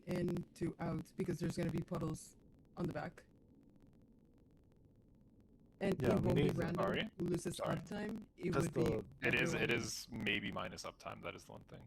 in, 2 out because there's gonna be puddles on the back. And Yeah, it we won't be need- random. Sorry? Who loses Sorry. uptime? It Just would be. It everyone. is maybe minus uptime, that is the one thing.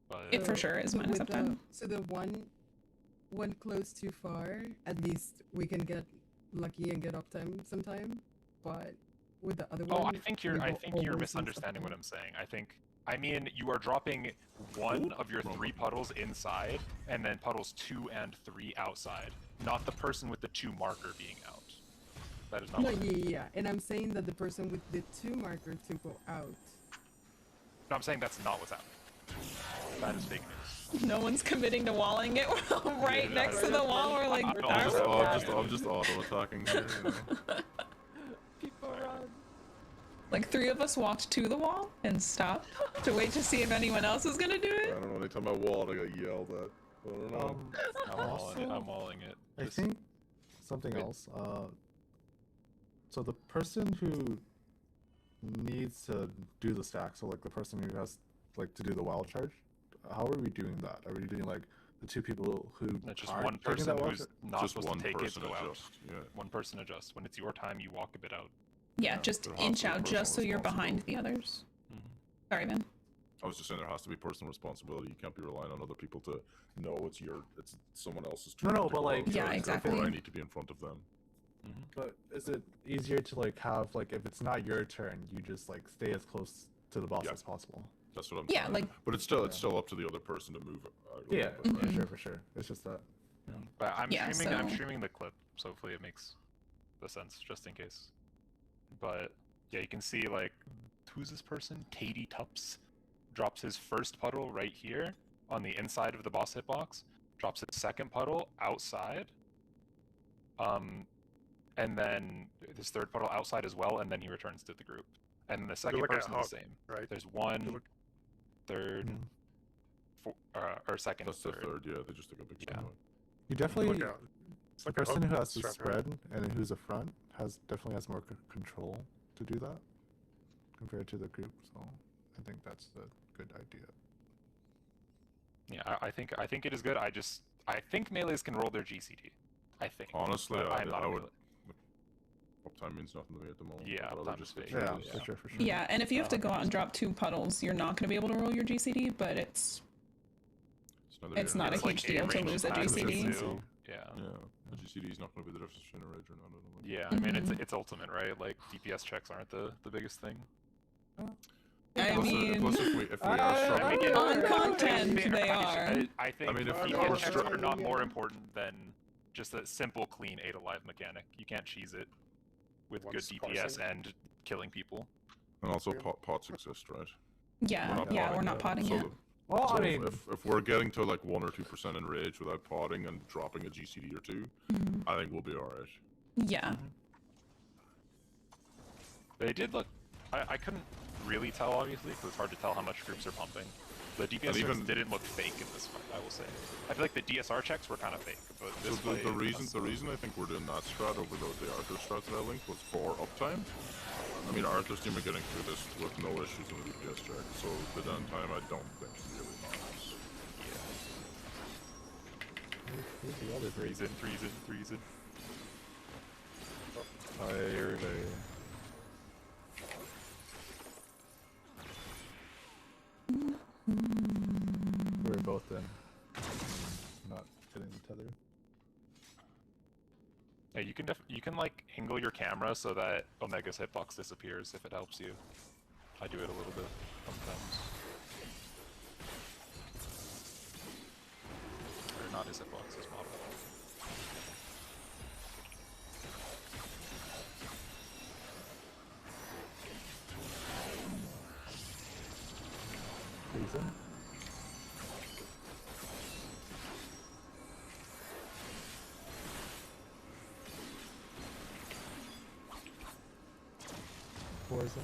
But It for sure is so minus with uptime. So the one close too far, at least we can get lucky and get uptime sometime. But with the other one, I think you're we will always lose misunderstanding what uptime. I'm saying. I mean you are dropping 1 of your 3 puddles inside and then puddles 2 and 3 outside, not the person with the 2 marker being out. That is not No, what yeah. And I'm saying that the person with the 2 marker to go out. No, I'm saying that's not what's happening. That is fake news. No one's committing to walling it right Yeah, next to the wall. We're like, I'm "Darn just- it." I'm just auto attacking here. You know? People run. Like 3 of us walked to the wall and stopped to wait to see if anyone else was gonna do I it. don't know. Anytime I wall, I got yelled at. I don't know. I'm walling it. I Just- think something Wait. else. So the person who needs to do the stack, so like the person who has like to do the wild charge, how are we doing that? Are we doing like the 2 people who That's just aren't one taking person that wild who's charge? not Just supposed one to take it to person go out. adjust. Yeah. One person adjusts. When it's your time, you walk a bit out. Yeah, just there has inch to be a out personal just so you're behind the responsibility. others. Sorry, man. I was just saying there has to be personal responsibility. You can't be relying on other people to know it's someone else's turn. No, to but, go like- out, Yeah, so exactly. Therefore, I need to be in front of them. But is it easier to like have like if it's not your turn, you just like stay as close to the boss Yeah. as possible? That's what I'm Yeah, saying. like- But it's still up to the other person to move out a little Yeah, bit, for right? sure, for sure. It's just that. But I'm Yeah, I'm so- streaming the clip, so hopefully it makes the sense, just in case. But yeah, you can see like, who's this person? Katie Tups drops his first puddle right here on the inside of the boss hitbox. Drops his second puddle outside. And then his third puddle outside as well, and then he returns to the group. And the second like a person the hawk, same. right? There's 1, look- 3rd, Mhm. or second, That's the third. third. Yeah, they just took a big Yeah. step out. You definitely Look out. It's The like a person hook who has the strapped around. spread and who's a front definitely has more control to do that compared to the group. So I think that's a good idea. Yeah, I think it is good. I think melees can roll their GCD. I think. Honestly, but I'm not I a would. melee. Uptime means nothing to me at the moment. Yeah, I'd rather uptime just is get fake. Yeah, changes. for sure, for sure. Yeah, and if you have to go out and drop 2 puddles, you're not going to be able to roll your GCD, but it's It's not a It's like huge deal to range lose a attacks GCD. too. Yeah. Yeah, the GCD is not going to be the difference between a rage or not. I don't think. Yeah, I mean it's ultimate, right? Like DPS checks aren't the biggest thing. I mean, plus if we are struggling, on content, Fair, they I are. just- I think I mean, if DPS we're checks str- are not more important than just a simple, clean 8 alive mechanic. You can't cheese it with good What's DPS parsing? and killing people. and also Yeah. pots exist, right? Yeah, potting we're not yet. potting So yet. Well, So I mean, if we're getting to like 1 or 2% in rage without potting and dropping a GCD or 2, I think we'll be alright. Yeah. They did look. I couldn't really tell, obviously, because it's hard to tell how much groups are pumping. The DPS checks even- didn't look fake in this fight, I will say. I feel like the DSR checks were kind of fake, but So this fight, the reason I think we're doing that strat over the Arthur strat that I linked was for uptime. I mean, Arthur's team are getting through this with no issues in the DPS check, so the downtime I don't think really matters. Threes in. we're both in. Not getting the tether. Yeah, you can like angle your camera so that Omega's hitbox disappears if it helps you. I do it a little bit sometimes. Or not his hitbox, his model. Reason? Poison.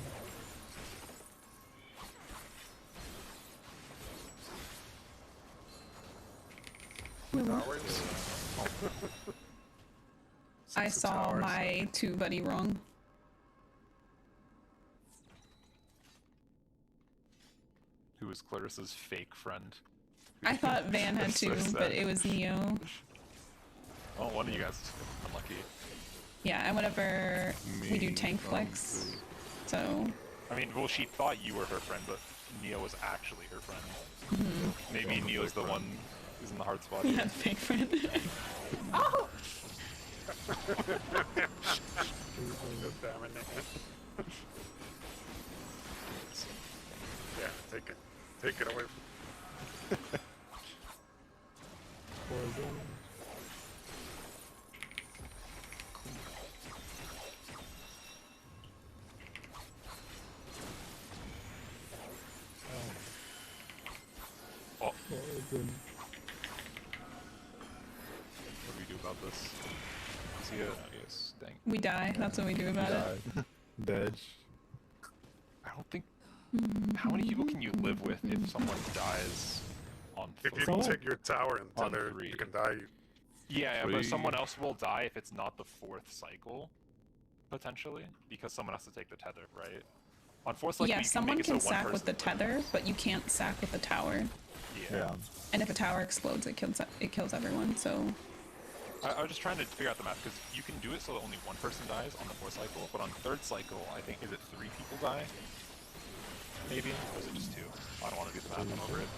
Towers. I Six saw towers. my 2 buddy wrong. Who is Clarissa's fake friend? I thought Van had So 2, sad. but it was Neo. Oh, one of you guys is unlucky. Yeah, and whenever we do Me, tank flex, too. so I mean, well, she thought you were her friend, but Neo was actually her friend. Maybe Well, Neo's fake the friend. one who's in the hard spot. yeah, fake friend. Oh! God damn it. Yeah, take it. Take it away from Poison. Oh, Poison. what do we do about this? Is he a... Yes, dang. We die. That's what we do about it. Died. Dead. I don't think... How many people can you live with if someone dies on If you 3? take your tower and On tether, 3. you can die. Yeah, but Three. someone else will die if it's not the 4th cycle, potentially, because someone has to take the tether, right? On 4th cycle, Yeah, you someone make it can so one sack with the person tether, but you can't sack with the tower. Yeah. And if a tower explodes, it kills everyone. So I was just trying to figure out the math, because you can do it so that only one person dies on the 4th cycle, but on 3rd cycle, I think, is it 3 people die? Maybe? Or is it just 2? I don't want to do the math, I'm over it.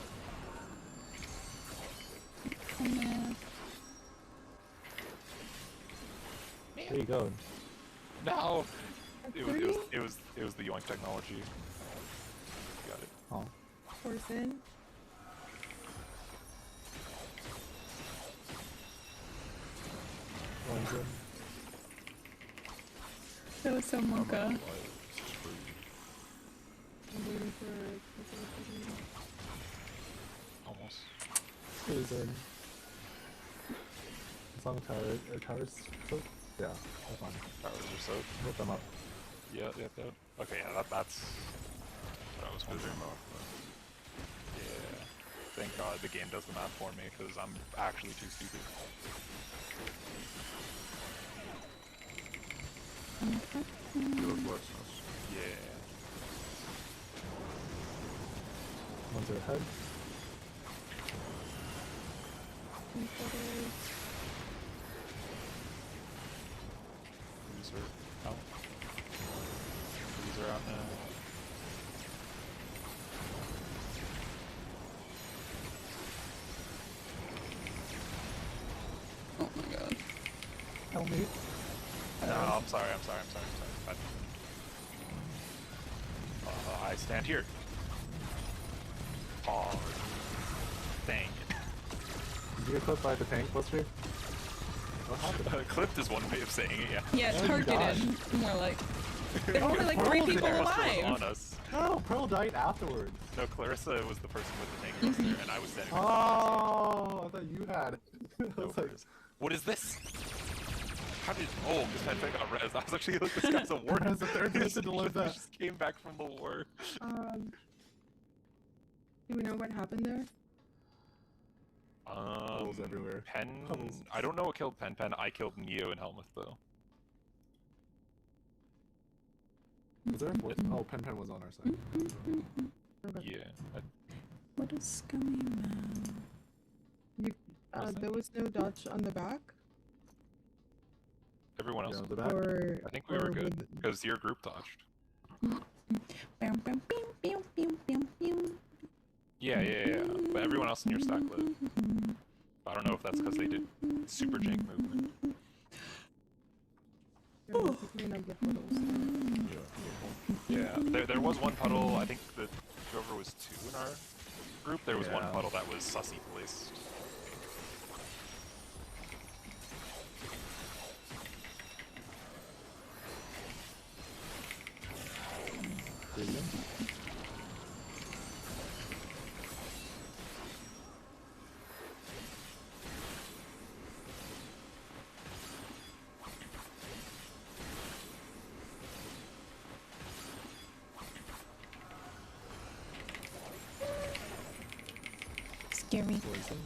There you go. No! It was the yoink technology. Got it. Oh. Person. Poison. that was so mocha. I'm waiting for. Almost. Poison. As long as towers cook? Yeah, that's fine. Powers are soaked. Hit them up. Yep. Okay, yeah, that's what I was wondering about. Yeah. Thank God the game does the math for me, because I'm actually too stupid. Yeah. One's ahead. These are out. These are out now. Oh my god. Help me. No, I'm sorry. I stand here. Oh, dang it. Did you get clipped by the tank, Buster? What happened? Clipped is one way of saying it, yeah. Yeah, Oh my targeted. More like. There were only like 3 people Clarissa was alive. on us. No, Pearl died afterwards. No, Clarissa was the person with the tank roster, and I was standing. Oh, I thought you had. I No, was like, Clarissa. What is this? How did? Oh, this head thing got res. I was actually like, this guy's a war. Where's the third person to live He that? just came back from the war. Do we know what happened there? Holes everywhere. Pen. Holes. I don't know what killed Pen. I killed Neo and Helmuth though. Was there? Oh, Pen was on our side. Okay. Yeah. What a scummy man. There was no dodge on the back? Everyone else. Yeah, the back. Or I think we were or good with- because your group dodged. Bam, bam, bam, bam, bam, bam, bam. Yeah. But everyone else in your stack lived. I don't know if that's because they did super jank movement. You're gonna have to clean up the puddles. Yeah, there was one puddle. I think that whoever was 2 in our group, there was one Yeah. puddle that was sussy placed. Freezing. Scary. Poison.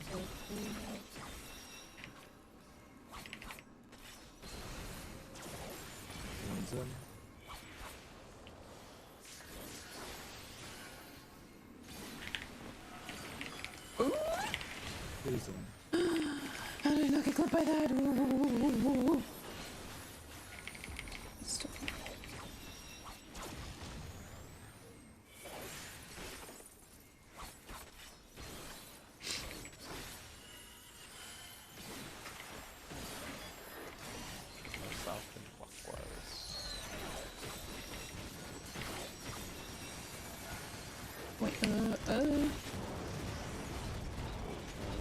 One's in. Freezing. How did I not get clipped by that? Ooh. Stop. South and clockwise. Wait,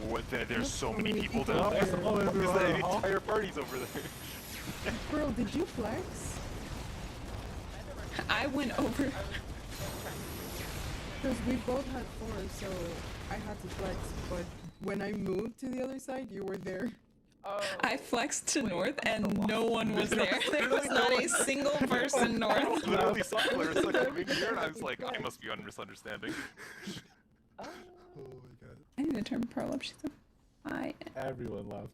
What? There's so so many many people people down there. there. Oh, Because everyone. the entire party's over there. Bro, did you flex? I went over. Because we both had 4, so I had to flex. But when I moved to the other side, you were there. Oh. I flexed to north and no one was there. There was not a single person I north. literally saw Clarissa coming here, and I was like, I must be misunderstanding. Oh my god. I need to turn Pearl up. She's a hi. Everyone left.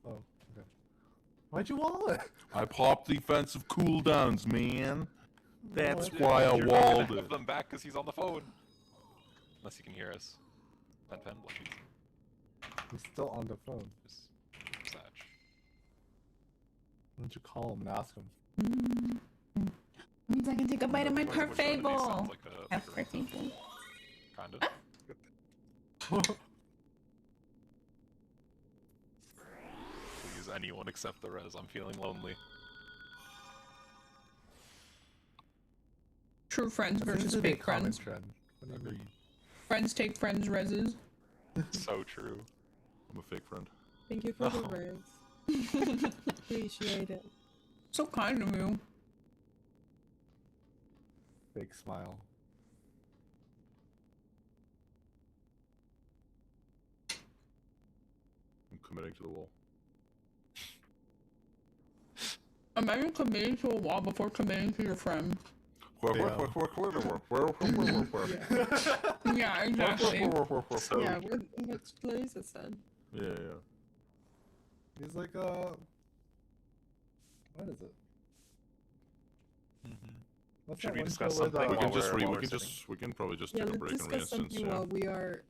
Oh, okay. Why'd you wall it? I popped defensive cooldowns, man. That's What? why I You're walled gonna it. have them back because he's on the phone. Unless he can hear us. Pen bluffing. He's still on the phone. Just Satch. Why don't you call him and ask him? Means I can take a bite of my Which one of parfait these bowl. sounds like a Parfait bowl. kind of. Please, anyone except the res. I'm feeling lonely. True friends That seems versus to be a fake common friends. trend. What do you mean? Friends take friends reses. So true. I'm a fake friend. Thank you for the Oh. res. Appreciate it. So kind of you. Fake smile. I'm committing to the wall. Imagine committing to a wall before committing to your friend. Yeah, exactly. So Yeah, what Clarissa said. Yeah. He's like what is it? What's Should that we one discuss show with, something We while can just we're- re- while we we're can sitting? just we can probably just Yeah, take a let's break and discuss reinstance. something while we are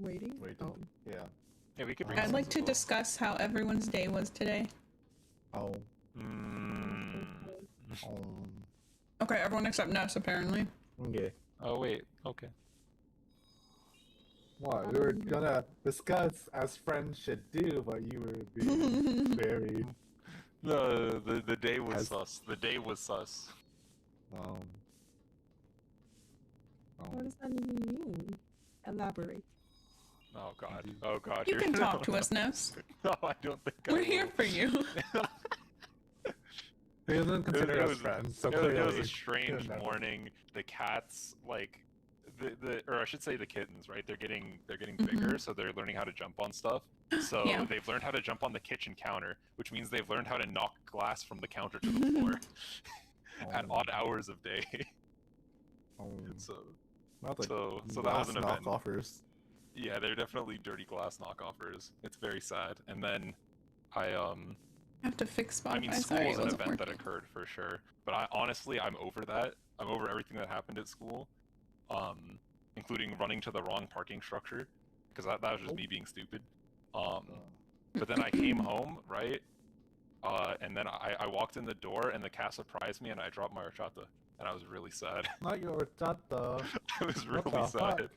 waiting. Waiting. Oh. Yeah. Yeah, we could. I'd bring I'd some like as to well. discuss how everyone's day was today. Oh. Mm. Okay, everyone except Ness, apparently. Okay. Oh wait. Okay. What? We were gonna discuss as friends should do, but you were being very No, the day was As- sus. The day was sus. What does that even mean? Elaborate. Oh god. Oh god. You you're- can talk to us, Ness. No, I don't think I We're here will. for you. He doesn't consider It us was- friends, so it was clearly. a strange never. morning. The cats, like, or I should say the kittens, right? They're getting Mhm. bigger, so they're learning how to jump on stuff. So Yeah. they've learned how to jump on the kitchen counter, which means they've learned how to knock glass from the counter to the floor at odd hours of day. So Not like so that was an event. knockoffers. Yeah, they're definitely dirty glass knockoffers. It's very sad. And then I I have to fix Spotify. I mean, school Sorry, was it an wasn't event that working. occurred for sure. But honestly, I'm over that. I'm over everything that happened at school, including running to the wrong parking structure, because that was just me being stupid. But then I came home, right? And then I walked in the door, and the cat surprised me, and I dropped my horchata, and I was really sad. Not your chata. I was What really the sad. fuck?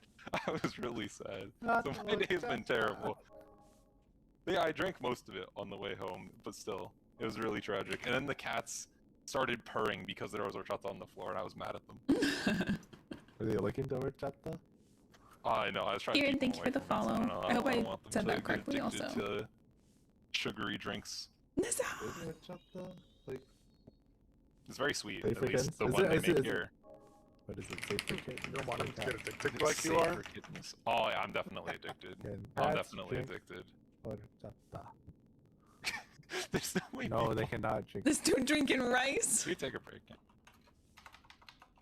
I was really sad. Not So my your day's been chata. terrible. Yeah, I drank most of it on the way home, but still, it was really tragic. And then the cats started purring because there was horchata on the floor, and I was mad at them. Were they looking to horchata? I know, I was trying to Aaron, keep them thank you away for the from it, so follow. don't know, I hope don't I want them said to that get correctly addicted also. to sugary drinks. Nessa! Is horchata? Like, It's very sweet, Safe at for least kids? the Is one it- they is it- make is it- here. what is it? Safe for kids? You don't want them to get addicted It's like you safe are. for kittens. Oh yeah, I'm definitely addicted. Can I'm cats definitely drink addicted. horchata? There's no way No, people... they cannot drink. This dude drinking rice? We take a break.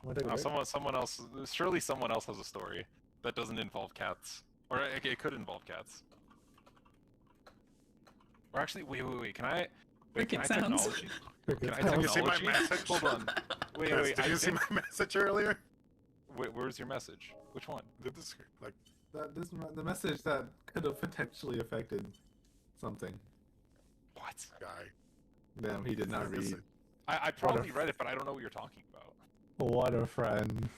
Wanna take a break? Someone else. Surely someone else has a story that doesn't involve cats, or it could involve cats. Or actually, wait. Can I? Wait, can I Cricket sounds. technology? Can I Did you see my technology? message? Hold on. Wait. Did I you see think- my message earlier? Wait, where's your message? Which one? Did this like The message that could have potentially affected something. What? guy? Damn, he did not read. I probably read it, but I don't know what you're talking about. What a friend.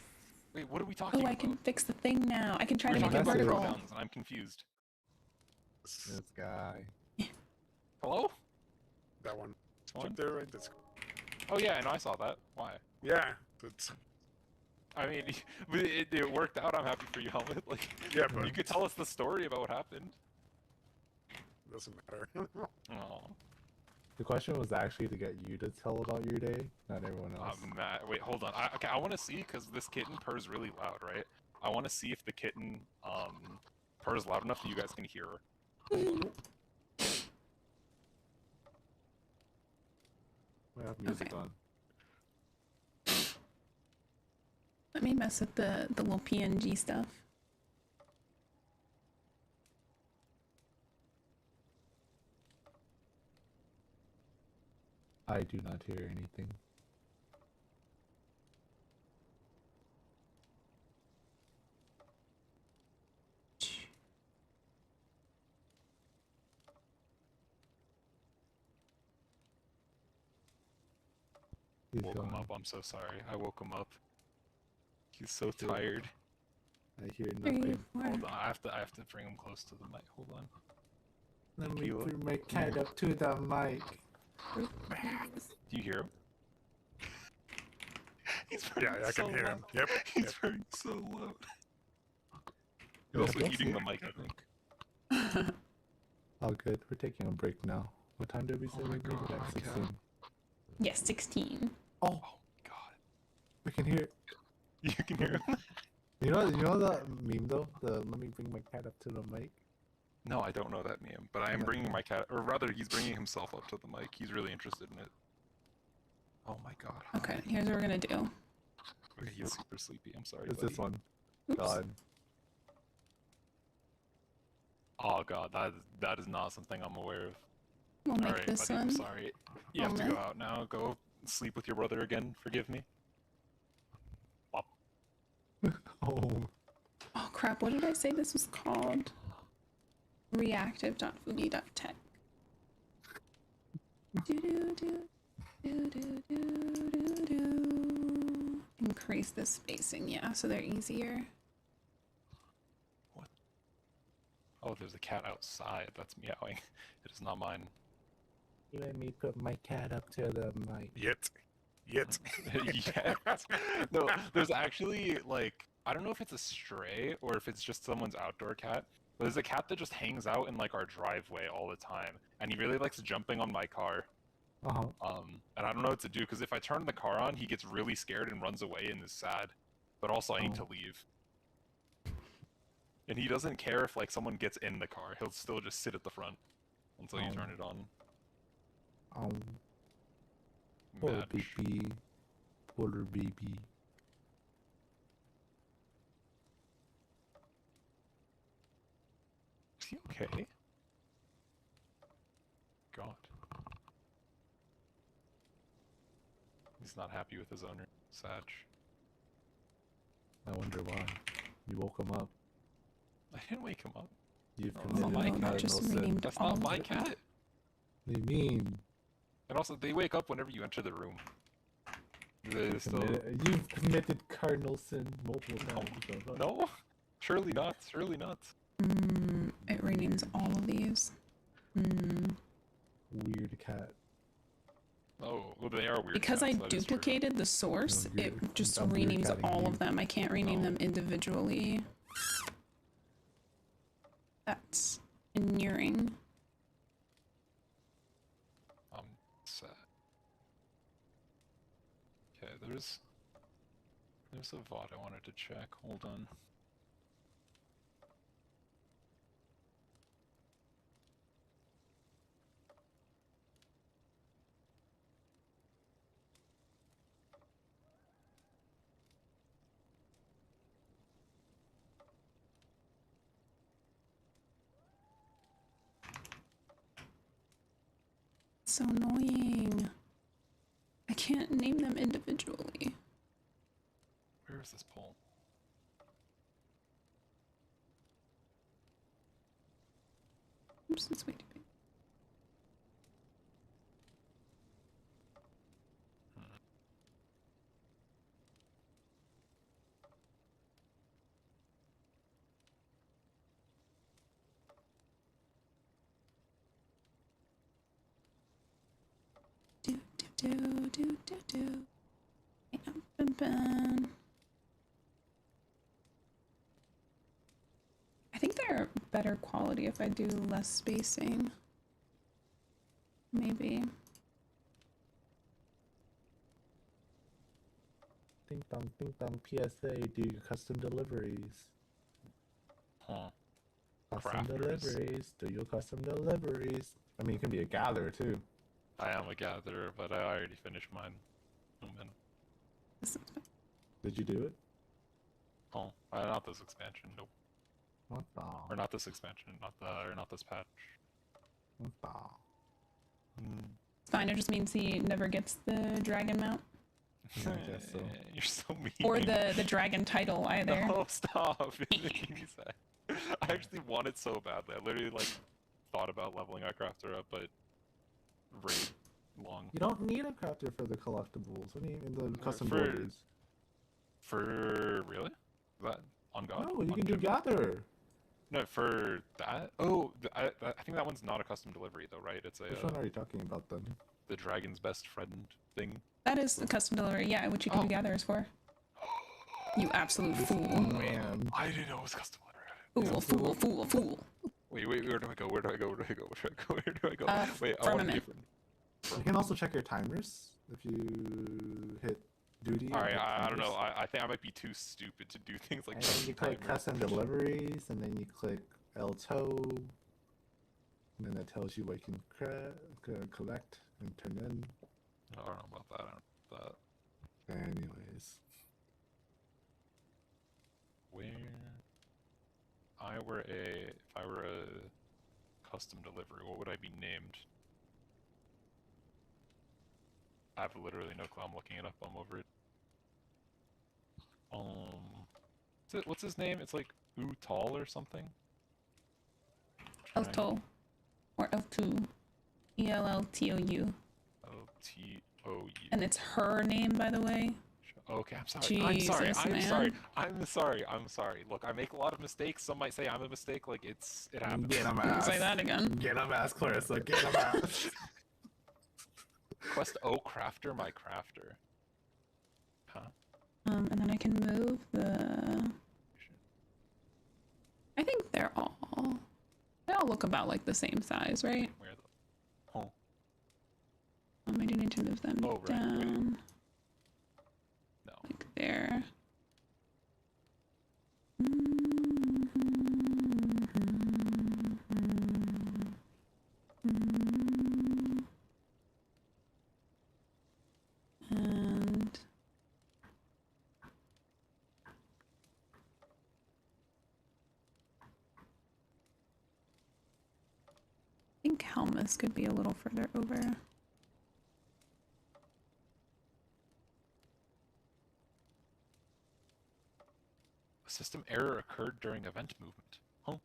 Wait, what are we talking Oh, I about? can fix the thing now. I can try We're to make it talking about message. vertical. pronouns, and I'm confused. This guy. Hello? That one. This one? Right there, right? That's, Oh yeah, I know. I saw that. Why? yeah. It's, I mean, it worked out. I'm happy for you, Helmet. Like, yeah, but you could tell us the story about what happened. it doesn't matter. Oh, The question was actually to get you to tell about your day, not everyone else. I'm mad. Wait, hold on. Okay, I want to see because this kitten purrs really loud, right? I want to see if the kitten purrs loud enough that you guys can hear her. We have music Okay. on. Let me mess with the little PNG stuff. I do not hear anything. He's Woke him gone. up. I'm so sorry. I woke him up. He's so tired. I hear 3, nothing. 4. Hold on. I have to bring him close to the mic. Hold on. Let me Tequila. bring my cat up to the mic. Do you hear him? He's Yeah, purring I so can hear loud. him. Yep. He's yep. purring so loud. He's Yeah, also that's eating it. the mic, I think. Oh, good. We're taking a break now. What time did we say Oh my we needed God, at okay. 16? Yes, 16. Oh, Oh God. we can hear. You can hear him? You know the meme though. The let me bring my cat up to the mic. No, I don't know that meme, but I am Yeah. bringing my cat, or rather, he's bringing himself up to the mic. He's really interested in it. Oh my God. Okay, here's what we're gonna do. Okay, he's super sleepy. I'm sorry. It's buddy. this one. Oops. God. Oh god, that is not something I'm aware of. We'll make Alright, this buddy, I'm one. sorry. You have to go Moment. out now. Go sleep with your brother again. Forgive me. Bop. Oh, Oh crap, what did I say this was called? Reactive.fugi.tech. Increase the spacing, yeah, so they're easier. What? Oh, there's a cat outside. That's meowing. It is not mine. let me put my cat up to the mic. Yet. Yes. No, there's actually, like, I don't know if it's a stray or if it's just someone's outdoor cat, but there's a cat that just hangs out in, like, our driveway all the time, and he really likes jumping on my car. And I don't know what to do, because if I turn the car on, he gets really scared and runs away and is sad. But also, I need to leave. And he doesn't care if, like, someone gets in the car. He'll still just sit at the front until you turn it on. Poor Match. baby. Poor baby. Is he okay? God. He's not happy with his owner. Satch. I wonder why. You woke him up. I didn't wake him up. You've No, committed my a cat. Just cardinal sin. renamed That's all not of my them. cat. What do you mean? And also, they wake up whenever you enter the room. They still... You've committed cardinal sin multiple times. so- No? Surely not. Surely not. It renames all of these. Weird cat. Oh, well, they are weird. Because I cats, that is true. duplicated the source, No, it weird- just I'm weird renames catting all you. of them. I can't rename No. them individually. That's inuring. I'm sad. Okay, there's a VOD I wanted to check. Hold on. So annoying. I can't name them individually. Where is this poll? Oops, it's way too big. Do do do do do do. Bam, bam, bam. I think they're better quality if I do less spacing. Maybe. Ding dong, PSA, do your custom deliveries. Huh. Custom Crafters. deliveries, do your custom deliveries. I mean, you can be a gatherer too. I am a gatherer, but I already finished mine. Oh man. This is Did you do it? Oh, not this expansion. Nope. What the? Or not this expansion. Not this patch. What the? fine. It just means he never gets the dragon mount. Yeah, I guess so. You're so mean. Or the dragon title either. No, stop. It makes me sad. I actually want it so badly. I literally like thought about leveling our crafter up, but right long. You don't need a crafter for the collectibles. What do you mean the custom for- borders? For really? Is that on God? No, you On can do Jim? gatherer. No, for that. Oh, I think that one's not a custom delivery though, right? It's Which a one are you talking about then? the dragon's best friend thing. That is the custom delivery, yeah, which you can do gatherers for. You absolute fool. Man. I didn't know it was custom delivery. Fool. Wait, where do I go? Where do I go? Where do I go? Where do I go? Wait, I want to firmament. different. You can also check your timers if you hit duty. All right, hit I don't timers. know. I think I might be too stupid to do things like And then you click timers. custom deliveries, and then you click El Tow, and then it tells you what you can collect and turn in. I don't know about that. I don't know about that. Anyways, Where? I were a custom delivery, what would I be named? I have literally no clue. I'm looking it up. I'm over it. What's his name? It's like Tall or something. Elto. Or L2. ELLTOU. LTOU. And it's her name, by the way. Okay, I'm sorry. I'm sorry. Jesus, I'm man. sorry. I'm sorry. I'm sorry. Look, I make a lot of mistakes. Some might say I'm a mistake. Like it happens. Get him Don't ass. say that again. Get him ass, Clarissa. Get him ass. Quest O Crafter, my crafter. Huh? And then I can move the... I think they all look about like the same size, right? Where the... Oh. I do need to move them Oh, right, down. wait. No. Like there. And I think Helmus could be a little further over. A system error occurred during event movement. Huh?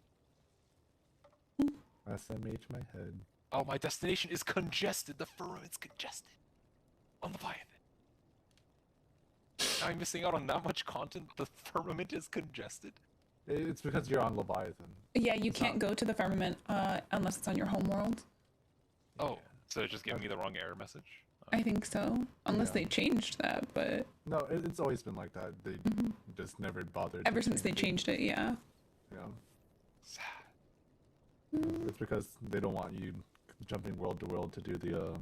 SMH my head. Oh, my destination is congested. The firmament's congested. On the Leviathan. I'm missing out on that much content. The firmament is congested. It's because you're on Leviathan. Yeah, you can't go to the firmament unless it's on your home world. Oh, so it's just giving me the wrong error message? I think so. Unless Yeah. they changed that, but No, it's always been like that. They just never bothered. ever to since they change changed it, yeah. it. Yeah. Sad. It's because they don't want you jumping world to world to do the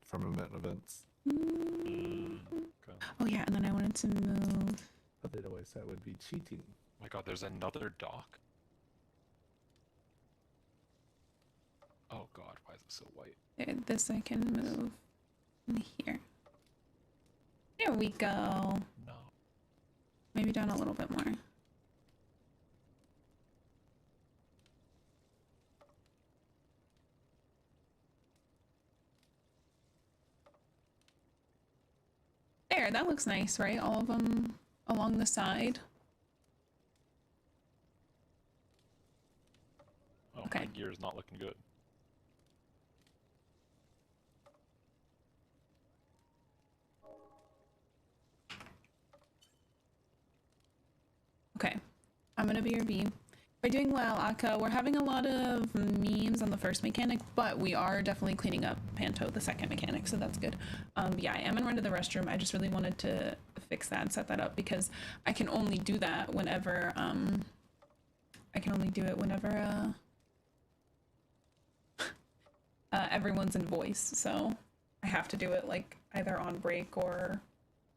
firmament events. Okay. Oh yeah, and then I wanted to move. But they'd always said would be cheating. Oh my god, there's another dock? Oh god, why is it so white? There, this I can move in here. There we go. No. Maybe down a little bit more. There, that looks nice, right? All of them along the side. Oh, Okay. my gear's not looking good. Okay, I'm gonna BRB. We're doing well, Akka. We're having a lot of memes on the first mechanic, but we are definitely cleaning up Panto, the second mechanic, so that's good. Yeah, I am gonna run to the restroom. I just really wanted to fix that and set that up because I can only do that whenever, everyone's in voice, so I have to do it like either on break or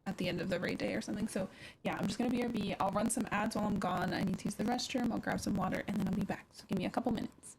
at the end of the raid day or something. So yeah, I'm just gonna BRB. I'll run some ads while I'm gone. I need to use the restroom. I'll grab some water and then I'll be back. So give me a couple minutes.